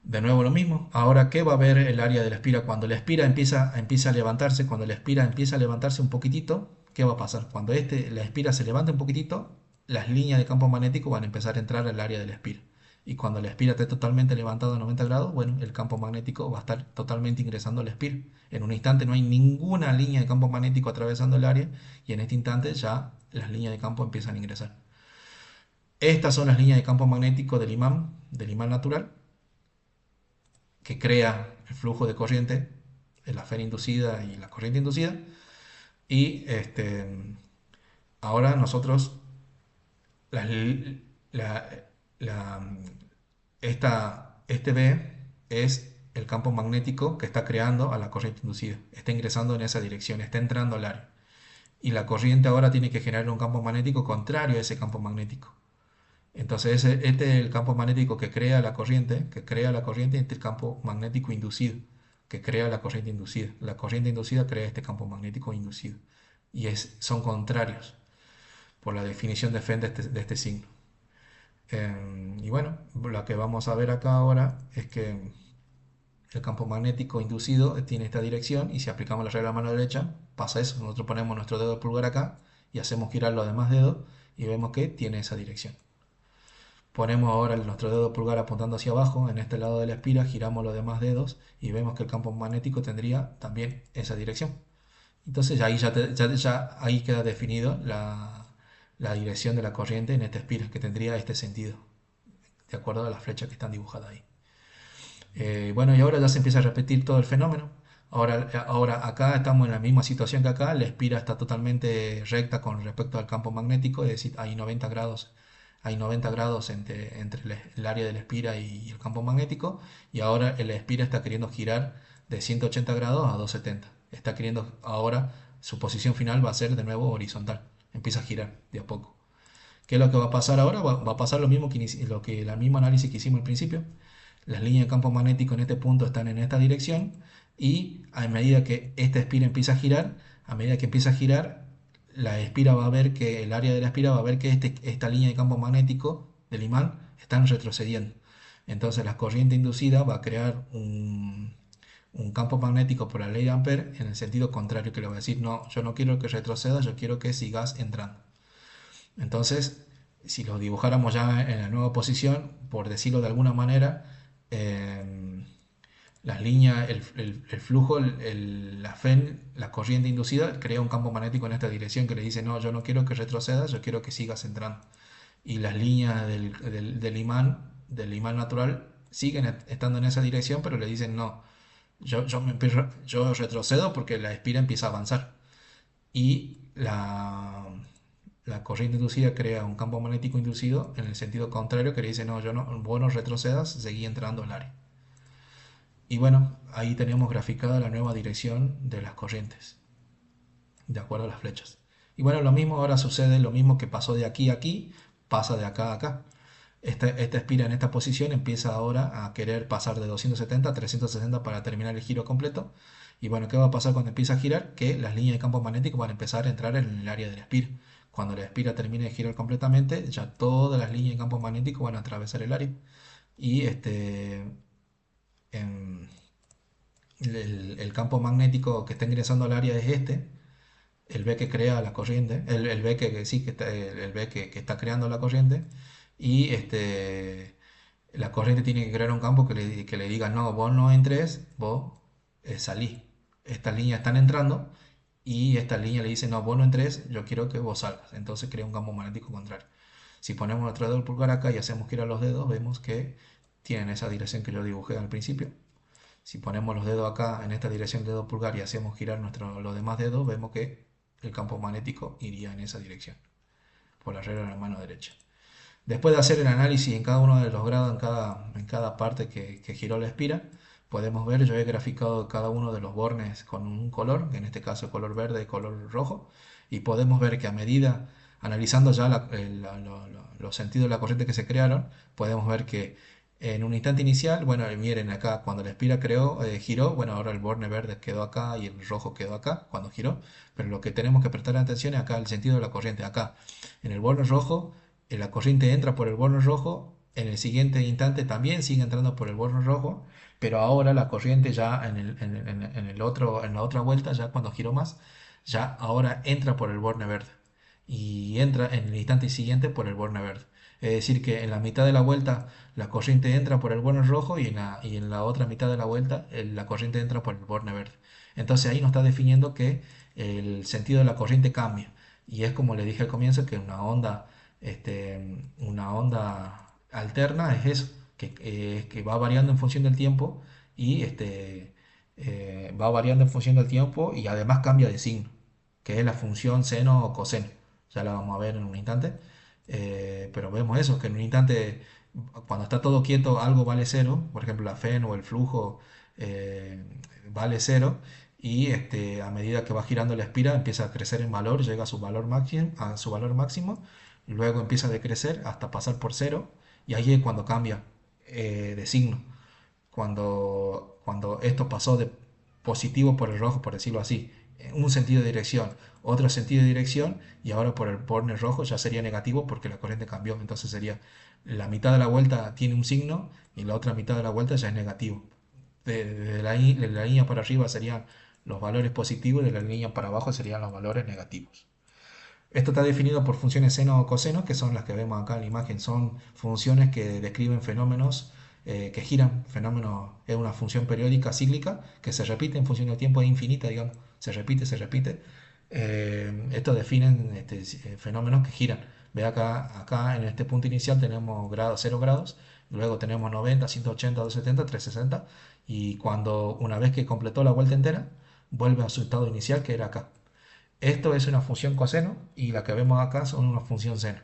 De nuevo lo mismo. Ahora, ¿qué va a ver el área de la espira? Cuando la espira empieza a levantarse, cuando la espira empieza a levantarse un poquitito, ¿qué va a pasar? Cuando la espira se levanta un poquitito, las líneas de campo magnético van a empezar a entrar al área de la espira. Y cuando la espira esté totalmente levantada a 90 grados, bueno, el campo magnético va a estar totalmente ingresando a la espira. En un instante no hay ninguna línea de campo magnético atravesando el área y en este instante ya las líneas de campo empiezan a ingresar. Estas son las líneas de campo magnético del imán natural, que crea el flujo de corriente, la fe inducida y la corriente inducida. Y ahora nosotros, la, la, la, este B es el campo magnético que está creando a la corriente inducida. Está ingresando en esa dirección, está entrando al área. Y la corriente ahora tiene que generar un campo magnético contrario a ese campo magnético. Entonces este es el campo magnético que crea la corriente, y este es el campo magnético inducido, que crea la corriente inducida. La corriente inducida crea este campo magnético inducido. Y son contrarios por la definición de Fenn de este signo. Y bueno, lo que vamos a ver acá ahora es que el campo magnético inducido tiene esta dirección y si aplicamos la regla de la mano derecha, pasa eso. Nosotros ponemos nuestro dedo pulgar acá y hacemos girar los demás dedos y vemos que tiene esa dirección. Ponemos ahora nuestro dedo pulgar apuntando hacia abajo, en este lado de la espira, giramos los demás dedos y vemos que el campo magnético tendría también esa dirección. Entonces ahí ahí queda definido la dirección de la corriente en esta espira, que tendría este sentido, de acuerdo a las flechas que están dibujadas ahí. Bueno, y ahora ya se empieza a repetir todo el fenómeno. Ahora acá estamos en la misma situación que acá, la espira está totalmente recta con respecto al campo magnético, es decir, hay 90 grados entre el área de la espira y el campo magnético, y ahora la espira está queriendo girar de 180 grados a 270. Está queriendo ahora, su posición final va a ser de nuevo horizontal, empieza a girar de a poco. ¿Qué es lo que va a pasar ahora? Va a pasar lo mismo que la misma análisis que hicimos al principio. Las líneas de campo magnético en este punto están en esta dirección y a medida que esta espira empieza a girar, a medida que empieza a girar, la espira va a ver que el área de la espira va a ver que esta línea de campo magnético del imán están retrocediendo. Entonces la corriente inducida va a crear un campo magnético por la ley de Ampere en el sentido contrario, que le va a decir, no, yo no quiero que retrocedas, yo quiero que sigas entrando. Entonces, si lo dibujáramos ya en la nueva posición, por decirlo de alguna manera, eh, las líneas, el flujo, la FEN, la corriente inducida, crea un campo magnético en esta dirección que le dice, no, yo no quiero que retrocedas, yo quiero que sigas entrando. Y las líneas del imán natural, siguen estando en esa dirección, pero le dicen, no, yo retrocedo porque la espira empieza a avanzar. Y la corriente inducida crea un campo magnético inducido en el sentido contrario que le dice, no, vos no retrocedas, seguí entrando al área. Y bueno, ahí tenemos graficada la nueva dirección de las corrientes, de acuerdo a las flechas. Y bueno, lo mismo ahora sucede, lo mismo que pasó de aquí a aquí, pasa de acá a acá. Esta espira en esta posición empieza ahora a querer pasar de 270 a 360 para terminar el giro completo. Y bueno, ¿qué va a pasar cuando empieza a girar? Que las líneas de campo magnético van a empezar a entrar en el área de la espira. Cuando la espira termine de girar completamente, ya todas las líneas de campo magnético van a atravesar el área. Y em, el campo magnético que está ingresando al área es el B que crea la corriente, el B sí, el B que está creando la corriente, y la corriente tiene que crear un campo que le diga, no, vos no entres, vos salís. Estas líneas están entrando y esta línea le dice, no, vos no entres, yo quiero que vos salgas. Entonces crea un campo magnético contrario. Si ponemos nuestro dedo pulgar acá y hacemos girar los dedos, vemos que tienen esa dirección que yo dibujé al principio. Si ponemos los dedos acá en esta dirección del dedo pulgar y hacemos girar los demás dedos, vemos que el campo magnético iría en esa dirección, por la regla de la mano derecha. Después de hacer el análisis en cada uno de los grados, en cada parte que giró la espira, podemos ver, yo he graficado cada uno de los bornes con un color, en este caso color verde y color rojo, y podemos ver que a medida, analizando ya los sentidos de la corriente que se crearon, podemos ver que En un instante inicial, bueno, miren acá, cuando la espira creó, giró, bueno, ahora el borne verde quedó acá y el rojo quedó acá cuando giró, pero lo que tenemos que prestar atención es acá el sentido de la corriente. Acá, en el borne rojo, la corriente entra por el borne rojo, en el siguiente instante también sigue entrando por el borne rojo, pero ahora la corriente ya en la otra vuelta, ya cuando giró más, ya ahora entra por el borne verde y entra en el instante siguiente por el borne verde. Es decir, que en la mitad de la vuelta la corriente entra por el borne rojo y en la otra mitad de la vuelta la corriente entra por el borne verde. Entonces ahí nos está definiendo que el sentido de la corriente cambia. Y es como le dije al comienzo que una onda alterna es eso, que va variando en función del tiempo y va variando en función del tiempo y además cambia de signo, que es la función seno o coseno. Ya la vamos a ver en un instante. Pero vemos eso, que en un instante, cuando está todo quieto, algo vale cero, por ejemplo la FEN o el flujo eh, vale cero, y a medida que va girando la espira empieza a crecer en valor, llega a su valor máximo, luego empieza a decrecer hasta pasar por cero, y ahí es cuando cambia de signo, cuando esto pasó de positivo por el rojo, por decirlo así, un sentido de dirección, otro sentido de dirección, y ahora por el borne rojo ya sería negativo porque la corriente cambió. Entonces sería la mitad de la vuelta tiene un signo y la otra mitad de la vuelta ya es negativo. De la línea para arriba serían los valores positivos y de la línea para abajo serían los valores negativos. Esto está definido por funciones seno o coseno, que son las que vemos acá en la imagen. Son funciones que describen fenómenos que giran. Fenómeno es una función periódica cíclica que se repite en función del tiempo, es infinita, digamos. Se repite, se repite. Estos definen fenómenos que giran. Ve acá en este punto inicial tenemos grados, 0 grados, luego tenemos 90, 180, 270, 360, y cuando una vez que completó la vuelta entera, vuelve a su estado inicial que era acá. Esto es una función coseno y la que vemos acá son una función seno.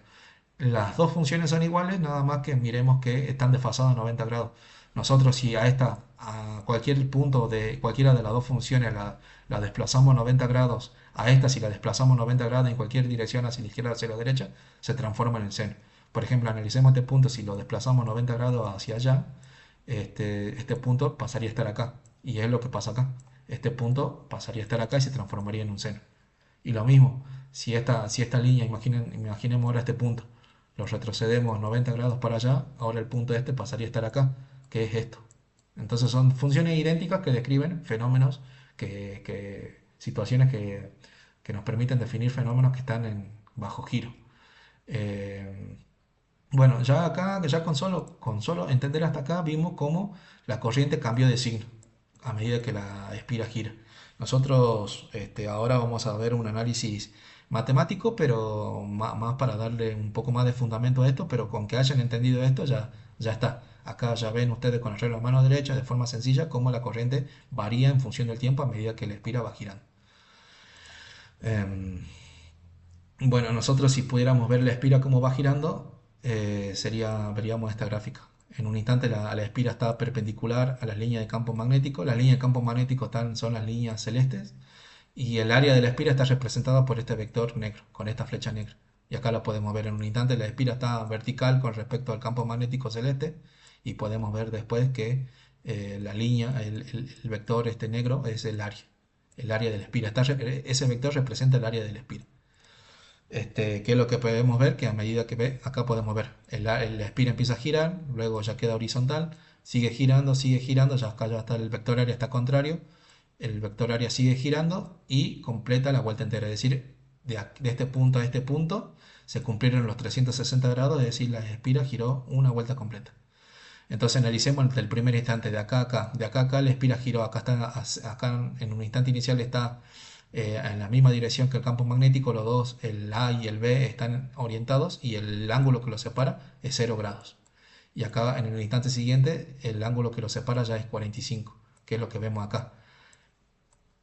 Las dos funciones son iguales, nada más que miremos que están desfasadas a 90 grados. Nosotros si a cualquier punto de cualquiera de las dos funciones la desplazamos 90 grados, a esta si la desplazamos 90 grados en cualquier dirección hacia la izquierda o hacia la derecha, se transforma en el seno. Por ejemplo, analicemos este punto, si lo desplazamos 90 grados hacia allá, este punto pasaría a estar acá. Y es lo que pasa acá. Este punto pasaría a estar acá y se transformaría en un seno. Y lo mismo, si esta línea, imaginemos ahora este punto, lo retrocedemos 90 grados para allá, ahora el punto este pasaría a estar acá, que es esto. Entonces son funciones idénticas que describen fenómenos, situaciones que nos permiten definir fenómenos que están bajo giro. Eh, bueno, ya acá, ya con solo entender hasta acá, vimos cómo la corriente cambió de signo a medida que la espira gira. Nosotros ahora vamos a ver un análisis matemático, pero más para darle un poco más de fundamento a esto, pero con que hayan entendido esto ya está. Acá ya ven ustedes con el reloj a mano derecha de forma sencilla cómo la corriente varía en función del tiempo a medida que la espira va girando. Em, bueno, nosotros si pudiéramos ver la espira cómo va girando, veríamos esta gráfica. En un instante la espira está perpendicular a las líneas de campo magnético. Las líneas de campo magnético son las líneas celestes y el área de la espira está representada por este vector negro, con esta flecha negra. Y acá la podemos ver en un instante. La espira está vertical con respecto al campo magnético celeste y podemos ver después que la línea, el vector negro es el área de la espira. Ese vector representa el área de la espira. ¿Qué es lo que podemos ver? Que a medida que acá podemos ver, la espira empieza a girar, luego ya queda horizontal, sigue girando, ya acá ya está el vector área está contrario, el vector área sigue girando y completa la vuelta entera, es decir, de este punto a este punto se cumplieron los 360 grados, es decir, la espira giró una vuelta completa. Entonces analicemos el primer instante, de acá a acá, de acá a acá la espira giró, acá en un instante inicial está en la misma dirección que el campo magnético, los dos, el A y el B, están orientados y el ángulo que los separa es 0 grados. Y acá en el instante siguiente el ángulo que los separa ya es 45, que es lo que vemos acá.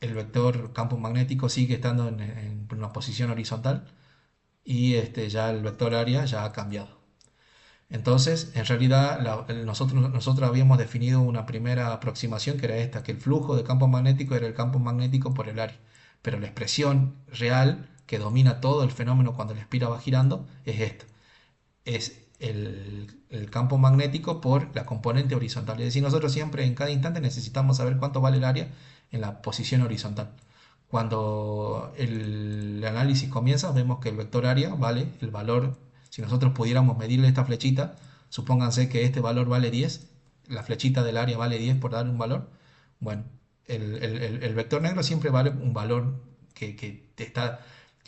El vector campo magnético sigue estando en una posición horizontal y ya el vector área ya ha cambiado. Entonces, en realidad, nosotros habíamos definido una primera aproximación que era esta, que el flujo de campo magnético era el campo magnético por el área. Pero la expresión real que domina todo el fenómeno cuando la espira va girando es esta. Es el campo magnético por la componente horizontal. Es decir, nosotros siempre en cada instante necesitamos saber cuánto vale el área en la posición horizontal. Cuando el análisis comienza, vemos que el vector área vale el valor, si nosotros pudiéramos medirle esta flechita, supónganse que este valor vale 10, la flechita del área vale 10 por darle un valor, bueno, el vector negro siempre vale un valor que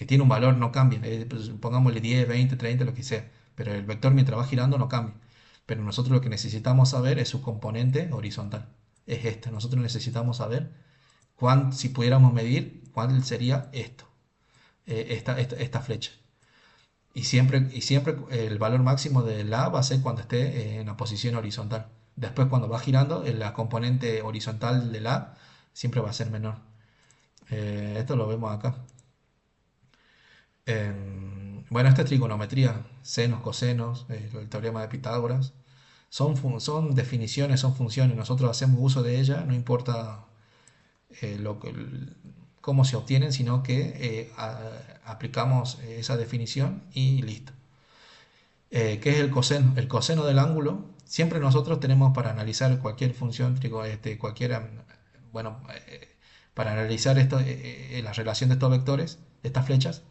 tiene un valor, no cambia, pues, pongámosle 10, 20, 30, lo que sea, pero el vector mientras va girando no cambia. Pero nosotros lo que necesitamos saber es su componente horizontal, es este, nosotros necesitamos saber si pudiéramos medir cuál sería esto, esta flecha. Y siempre el valor máximo de la va a ser cuando esté en la posición horizontal. Después cuando va girando, la componente horizontal de la siempre va a ser menor. Esto lo vemos acá. Bueno, esta es trigonometría, senos, cosenos, el teorema de Pitágoras. Son definiciones, son funciones. Nosotros hacemos uso de ellas, no importa eh, lo que- cómo se obtienen, sino que aplicamos esa definición y listo. ¿Qué es el coseno? El coseno del ángulo. Siempre nosotros tenemos para analizar cualquier función, bueno, para analizar la relación de estos vectores, de estas flechas,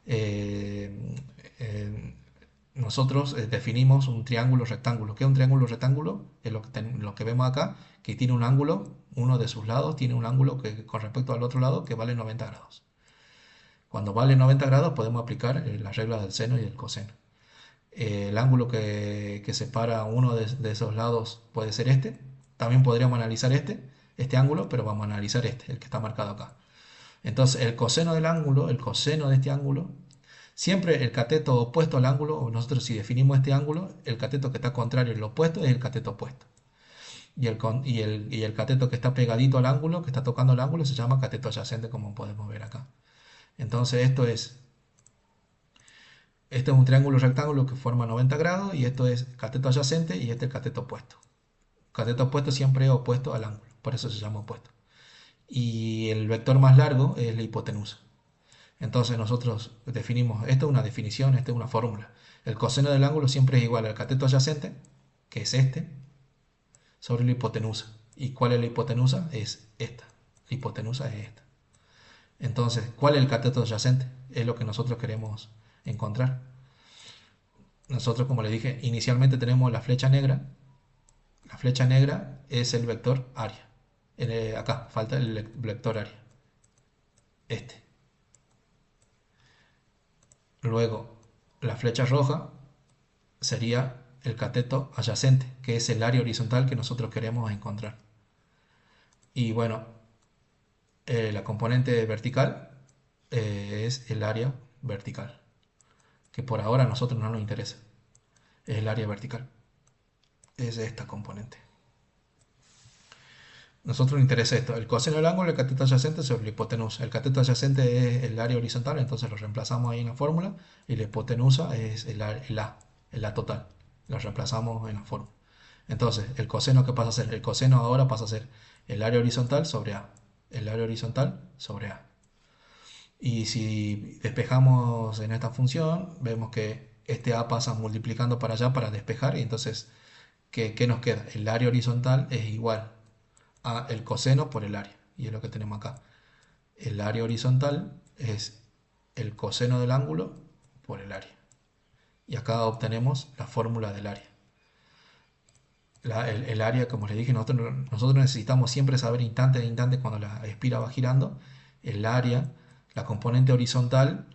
eh, eh, nosotros definimos un triángulo rectángulo. ¿Qué es un triángulo rectángulo? Es lo que vemos acá, que tiene un ángulo, uno de sus lados tiene un ángulo que con respecto al otro lado que vale 90 grados. Cuando vale 90 grados podemos aplicar las reglas del seno y del coseno. El ángulo que separa uno de esos lados puede ser este. También podríamos analizar este ángulo, pero vamos a analizar el que está marcado acá. Entonces, el coseno del ángulo, el coseno de este ángulo, siempre el cateto opuesto al ángulo, nosotros si definimos este ángulo, el cateto que está contrario al opuesto es el cateto opuesto. Y el cateto que está pegadito al ángulo, que está tocando el ángulo, se llama cateto adyacente, como podemos ver acá. Entonces, este es un triángulo rectángulo que forma 90 grados y esto es cateto adyacente y este es el cateto opuesto. Cateto opuesto siempre es opuesto al ángulo, por eso se llama opuesto. Y el vector más largo es la hipotenusa. Entonces nosotros definimos, esto es una definición, esta es una fórmula. El coseno del ángulo siempre es igual al cateto adyacente, que es este, sobre la hipotenusa. ¿Y cuál es la hipotenusa? Es esta. La hipotenusa es esta. Entonces, ¿cuál es el cateto adyacente? Es lo que nosotros queremos encontrar. Nosotros, como le dije, inicialmente tenemos la flecha negra. La flecha negra es el vector área. Acá falta el vector área. Este. Luego, la flecha roja sería el cateto adyacente, que es el área horizontal que nosotros queremos encontrar. Y bueno, la componente vertical es el área vertical, que por ahora a nosotros no nos interesa. Es el área vertical. Es esta componente. Nosotros nos interesa esto, el coseno del ángulo, el cateto adyacente sobre la hipotenusa. El cateto adyacente es el área horizontal, entonces lo reemplazamos ahí en la fórmula, y la hipotenusa es el A total. Lo reemplazamos en la fórmula. Entonces, el coseno, ¿qué pasa a ser? El coseno ahora pasa a ser el área horizontal sobre A. El área horizontal sobre A. Y si despejamos en esta función, vemos que este A pasa multiplicando para allá para despejar, y entonces, ¿qué nos queda? El área horizontal es igual a el coseno por el área. Y es lo que tenemos acá. El área horizontal es el coseno del ángulo por el área. Y acá obtenemos la fórmula del área. El área, como les dije, nosotros necesitamos siempre saber instante a instante cuando la espira va girando, el área, la componente horizontal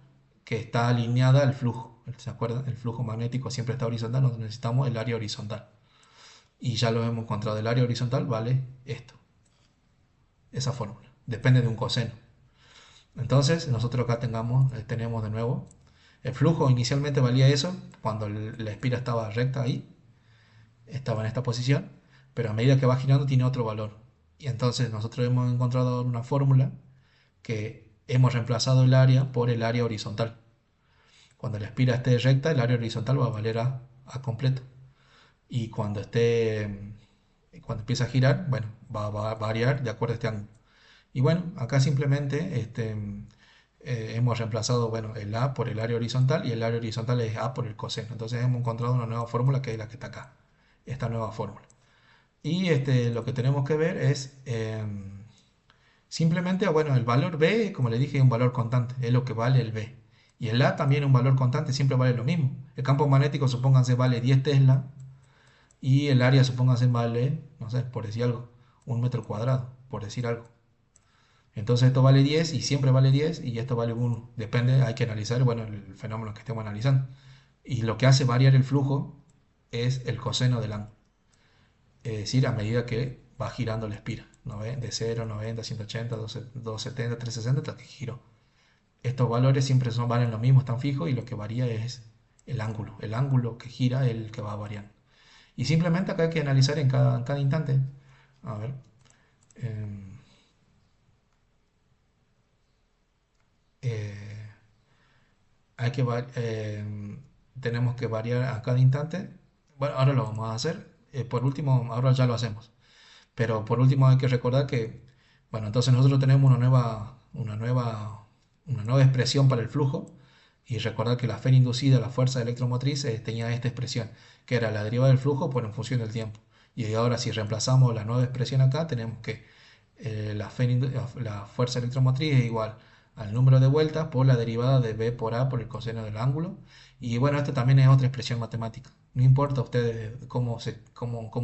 que está alineada al flujo. ¿Se acuerdan? El flujo magnético siempre está horizontal, nosotros necesitamos el área horizontal. Y ya lo hemos encontrado, el área horizontal vale esto, esa fórmula. Depende de un coseno. Entonces, nosotros acá tenemos de nuevo, el flujo inicialmente valía eso, cuando la espira estaba recta ahí, estaba en esta posición, pero a medida que va girando tiene otro valor. Y entonces nosotros hemos encontrado una fórmula que hemos reemplazado el área por el área horizontal. Cuando la espira esté recta, el área horizontal va a valer a completo. Y cuando empieza a girar, bueno, va a variar de acuerdo a este ángulo. Y bueno, acá simplemente hemos reemplazado, bueno, el A por el área horizontal y el área horizontal es A por el coseno. Entonces hemos encontrado una nueva fórmula que es la que está acá, esta nueva fórmula. Y lo que tenemos que ver es simplemente, bueno, el valor B, como le dije, es un valor constante, es lo que vale el B. Y el A también es un valor constante, siempre vale lo mismo. El campo magnético, supónganse, vale 10 Tesla y el área, supónganse, vale, no sé, por decir algo, un metro cuadrado, por decir algo. Entonces esto vale 10 y siempre vale 10 y esto vale 1. Depende, hay que analizar, bueno, el fenómeno que estemos analizando. Y lo que hace variar el flujo es el coseno del ángulo. Es decir, a medida que va girando la espira, ¿no ve? De 0, 90, 180, 270, 360 hasta que giró. Estos valores siempre valen lo mismo, están fijos y lo que varía es el ángulo. El ángulo que gira es el que va variando. Y simplemente acá hay que analizar en cada instante. A ver. eh, eh, hay que tenemos que variar a cada instante. Bueno, ahora lo vamos a hacer. Por último, ahora ya lo hacemos. Pero por último hay que recordar que, bueno, entonces nosotros tenemos una nueva expresión para el flujo y recordar que la fe inducida, la fuerza electromotriz, tenía esta expresión, que era la derivada del flujo por en función del tiempo. Y ahora si reemplazamos la nueva expresión acá, tenemos que la fuerza electromotriz es igual al número de vueltas por la derivada de B por A por el coseno del ángulo. Y bueno, esto también es otra expresión matemática. No importa a ustedes cómo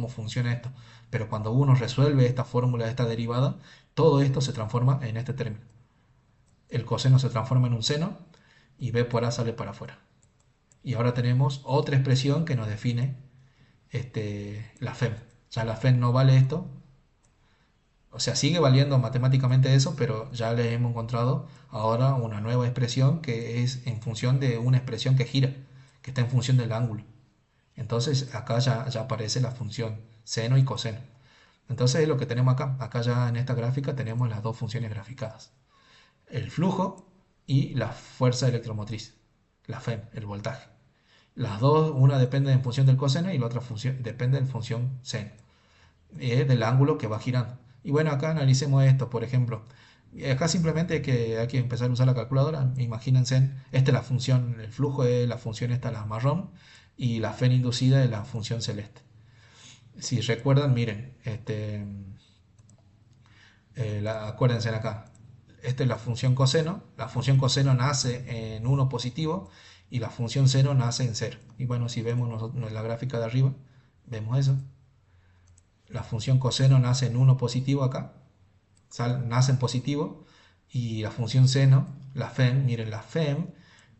funciona esto, pero cuando uno resuelve esta fórmula, esta derivada, todo esto se transforma en este término. El coseno se transforma en un seno y B por A sale para afuera. Y ahora tenemos otra expresión que nos define la FEM. Ya la FEM no vale esto, o sea, sigue valiendo matemáticamente eso, pero ya le hemos encontrado ahora una nueva expresión que es en función de una expresión que gira, que está en función del ángulo. Entonces acá ya aparece la función seno y coseno. Entonces es lo que tenemos acá. Acá ya en esta gráfica tenemos las dos funciones graficadas. El flujo y la fuerza electromotriz, la FEM, el voltaje. Las dos, una depende en función del coseno y la otra depende en función seno, del ángulo que va girando. Y bueno, acá analicemos esto, por ejemplo. Acá simplemente hay que empezar a usar la calculadora. Imagínense, esta es la función, el flujo es la función esta, la marrón, y la FEN inducida es la función celeste. Si recuerdan, miren, acuérdense acá, esta es la función coseno nace en 1 positivo y la función seno nace en 0. Y bueno, si vemos nosotros en la gráfica de arriba, vemos eso. La función coseno nace en 1 positivo acá, nace en positivo, y la función seno, la FEM, miren, la FEM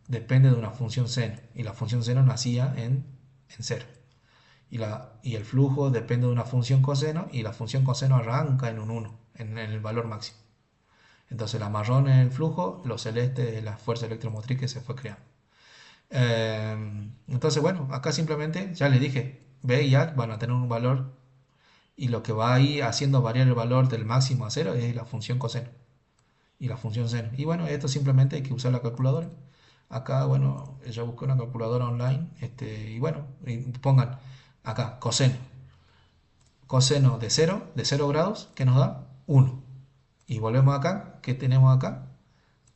depende de una función seno, y la función seno nacía en 0. Y el flujo depende de una función coseno, y la función coseno arranca en un 1, en el valor máximo. Entonces la marrón es el flujo, lo celeste es la fuerza electromotriz que se fue creando. Entonces, bueno, acá simplemente ya les dije, B y A van a tener un valor y lo que va ahí haciendo variar el valor del máximo a cero es la función coseno y la función seno. Y bueno, esto simplemente hay que usar la calculadora. Acá, bueno, yo busqué una calculadora online, y bueno, pongan acá coseno. Coseno de 0 grados, que nos da 1. Y volvemos acá, ¿qué tenemos acá?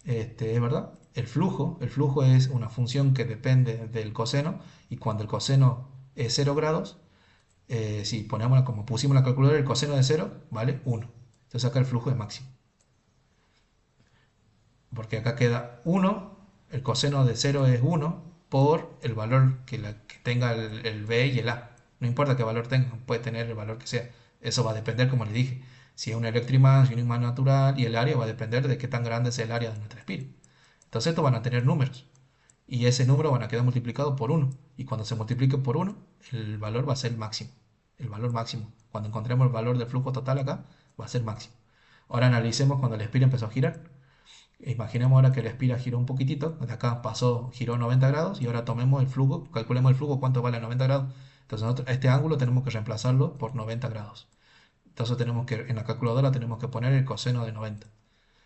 Es verdad, el flujo es una función que depende del coseno y cuando el coseno es 0 grados, si ponemos como pusimos la calculadora, el coseno de 0 vale 1. Entonces acá el flujo es máximo. Porque acá queda 1, el coseno de 0 es 1 por el valor que tenga el B y el A. No importa qué valor tenga, puede tener el valor que sea. Eso va a depender, como les dije, si es un electroimán, si es un imán natural, y el área va a depender de qué tan grande es el área de nuestra espira. Entonces estos van a tener números. Y ese número van a quedar multiplicado por 1. Y cuando se multiplique por 1, el valor va a ser el máximo. El valor máximo. Cuando encontremos el valor del flujo total acá, va a ser máximo. Ahora analicemos cuando el espira empezó a girar. Imaginemos ahora que el espira giró un poquitito. De acá pasó, giró 90 grados. Y ahora tomemos el flujo, calculemos el flujo, cuánto vale 90 grados. Entonces nosotros, este ángulo tenemos que reemplazarlo por 90 grados. Entonces en la calculadora tenemos que poner el coseno de 90.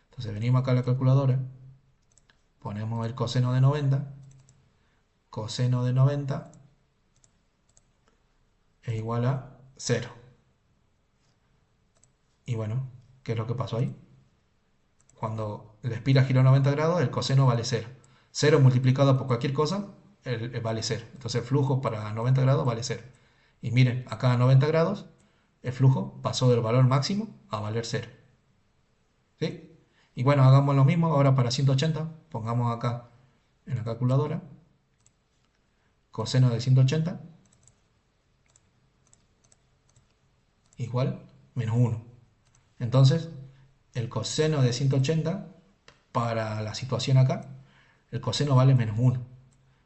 Entonces venimos acá a la calculadora. Ponemos el coseno de 90. Coseno de 90 es igual a 0. Y bueno, ¿qué es lo que pasó ahí? Cuando la espira gira 90 grados, el coseno vale cero. Cero multiplicado por cualquier cosa vale cero. Entonces el flujo para 90 grados vale cero. Y miren, acá a 90 grados el flujo pasó del valor máximo a valer cero. ¿Sí? Y bueno, hagamos lo mismo ahora para 180. Pongamos acá en la calculadora coseno de 180 igual menos 1. Entonces, el coseno de 180 para la situación acá, el coseno vale menos 1.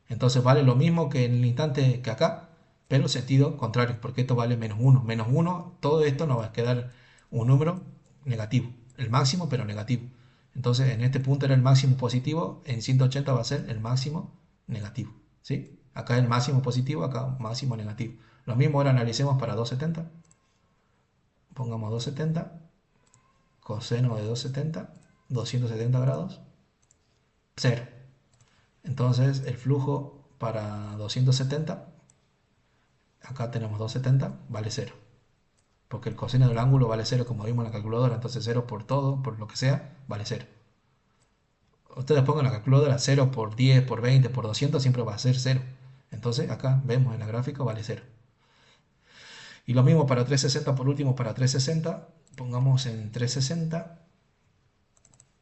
Entonces vale lo mismo que en el instante que acá, pero sentido contrario, porque esto vale menos 1. Menos 1, todo esto nos va a quedar un número negativo, el máximo pero negativo. Entonces en este punto era el máximo positivo, en 180 va a ser el máximo negativo. ¿Sí? Acá el máximo positivo, acá máximo negativo. Lo mismo ahora analicemos para 270. Pongamos 270, coseno de 270, 270 grados, 0. Entonces el flujo para 270, acá tenemos 270, vale 0. Porque el coseno del ángulo vale 0 como vimos en la calculadora. Entonces 0 por todo, por lo que sea, vale 0. Ustedes pongan la calculadora 0 por 10, por 20, por 200, siempre va a ser 0. Entonces acá vemos en la gráfica vale 0. Y lo mismo para 360, por último para 360. Pongamos en 360,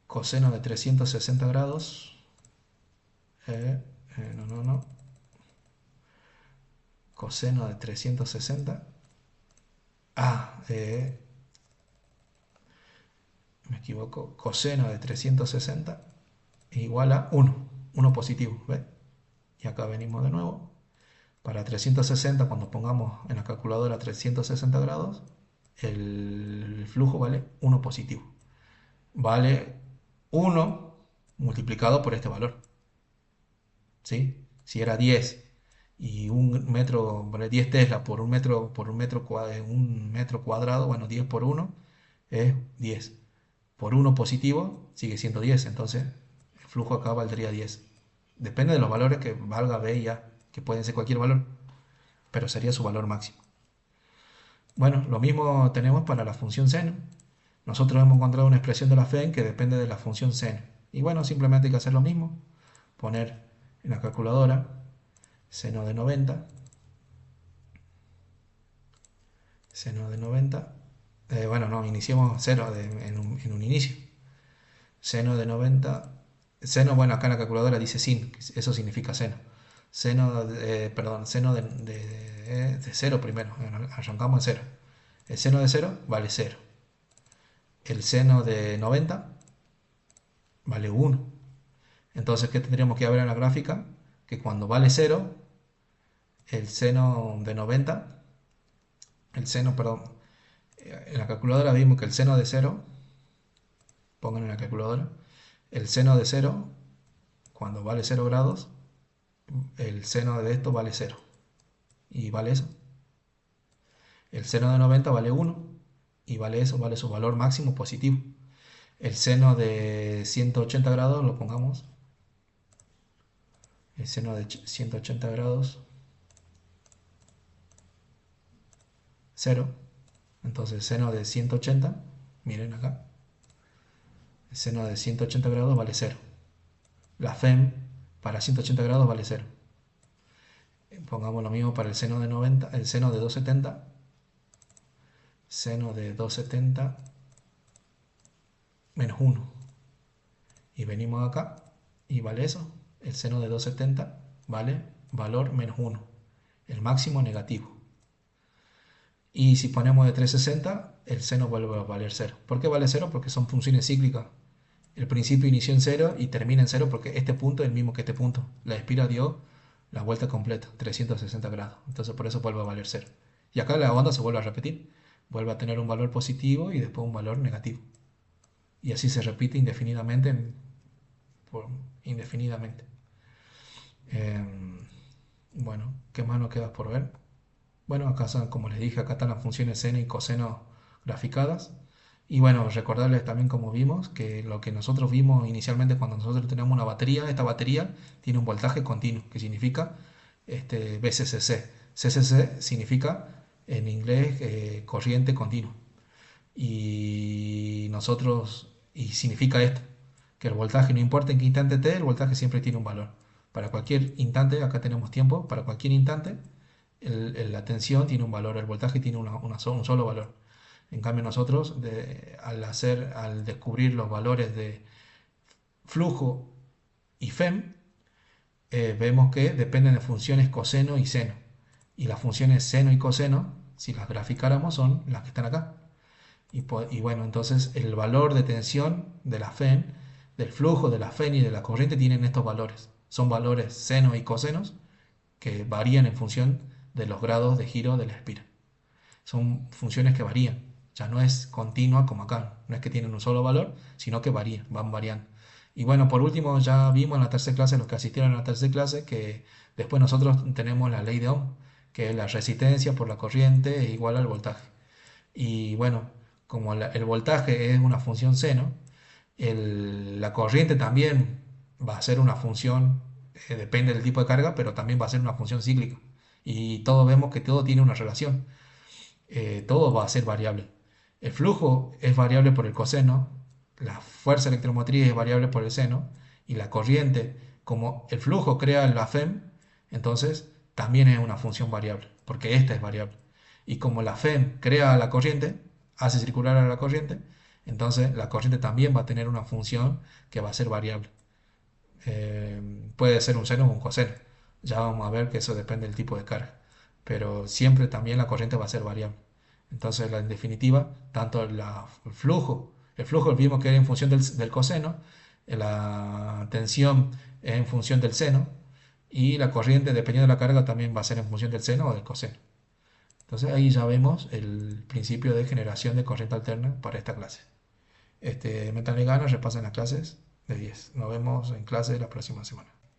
coseno de 360 grados. No. Coseno de 360. Me equivoco. Coseno de 360 igual a 1. 1 positivo. ¿Ves? Y acá venimos de nuevo. Para 360, cuando pongamos en la calculadora 360 grados, el flujo vale 1 positivo. Vale 1 multiplicado por este valor. ¿Sí? Si era 10 y un metro, 10 Tesla por un metro cuadrado, bueno, 10 por 1 es 10. Por 1 positivo sigue siendo 10, entonces el flujo acá valdría 10. Depende de los valores que valga B y A, que pueden ser cualquier valor, pero sería su valor máximo. Bueno, lo mismo tenemos para la función seno. Nosotros hemos encontrado una expresión de la FEN que depende de la función seno. Y bueno, simplemente hay que hacer lo mismo. Poner en la calculadora seno de 90. Seno de 90. Bueno, no, iniciemos 0 en un inicio. Seno de 90. Seno, bueno, acá en la calculadora dice sin, eso significa seno. Seno de 0 primero, arrancamos en 0. El seno de 0 vale 0. El seno de 90 vale 1. Entonces, ¿qué tendríamos que ver en la gráfica? Que cuando vale 0, el seno de 90, en la calculadora vimos que el seno de 0, pongan en la calculadora, el seno de 0, cuando vale 0 grados, el seno de esto vale 0. Y vale eso. El seno de 90 vale 1. Y vale eso, vale su valor máximo positivo. El seno de 180 grados, lo pongamos. El seno de 180 grados, 0. Entonces el seno de 180, miren acá, el seno de 180 grados vale 0. La FEM para 180 grados vale 0. Pongamos lo mismo para el seno de 90, el seno de 270. Seno de 270 menos 1. Y venimos acá y vale eso. El seno de 270 vale valor menos 1. El máximo negativo. Y si ponemos de 360, el seno vuelve a valer 0. ¿Por qué vale 0? Porque son funciones cíclicas. El principio inició en 0 y termina en 0 porque este punto es el mismo que este punto. La espira dio la vuelta completa, 360 grados. Entonces por eso vuelve a valer 0. Y acá la onda se vuelve a repetir. Vuelve a tener un valor positivo y después un valor negativo. Y así se repite indefinidamente. Indefinidamente. Bueno, ¿qué más nos queda por ver? Bueno, acá son, como les dije, acá están las funciones seno y coseno graficadas. Y bueno, recordarles también como vimos, que lo que nosotros vimos inicialmente cuando nosotros tenemos una batería, esta batería tiene un voltaje continuo, que significa VCCC. CCC significa en inglés corriente continua. Y significa esto, que el voltaje, no importa en qué instante t, el voltaje siempre tiene un valor. Para cualquier instante, acá tenemos tiempo, para cualquier instante, la tensión tiene un valor, el voltaje tiene un solo valor. En cambio nosotros, al descubrir los valores de flujo y FEM, vemos que dependen de funciones coseno y seno. Y las funciones seno y coseno, si las graficáramos, son las que están acá. Y bueno, entonces el valor de tensión de la FEM, del flujo de la FEM y de la corriente tienen estos valores. Son valores seno y cosenos que varían en función de los grados de giro de la espira. Son funciones que varían. Ya no es continua como acá. No es que tienen un solo valor, sino que varían, van variando. Y bueno, por último, ya vimos en la tercera clase, los que asistieron a la tercera clase, que después nosotros tenemos la ley de Ohm, que es la resistencia por la corriente es igual al voltaje. Y bueno, como el voltaje es una función seno, la corriente también va a ser una función, depende del tipo de carga, pero también va a ser una función cíclica. Y todos vemos que todo tiene una relación, todo va a ser variable. El flujo es variable por el coseno, la fuerza electromotriz es variable por el seno, y la corriente, como el flujo crea la FEM, entonces también es una función variable, porque esta es variable. Y como la FEM crea la corriente, hace circular a la corriente, entonces la corriente también va a tener una función que va a ser variable. Puede ser un seno o un coseno. Ya vamos a ver que eso depende del tipo de carga. Pero siempre también la corriente va a ser variable. Entonces, en definitiva, tanto el flujo vimos que era en función del coseno, la tensión es en función del seno, y la corriente, dependiendo de la carga, también va a ser en función del seno o del coseno. Entonces ahí ya vemos el principio de generación de corriente alterna para esta clase. Métanle ganas, repasen las clases de 10. Nos vemos en clase la próxima semana.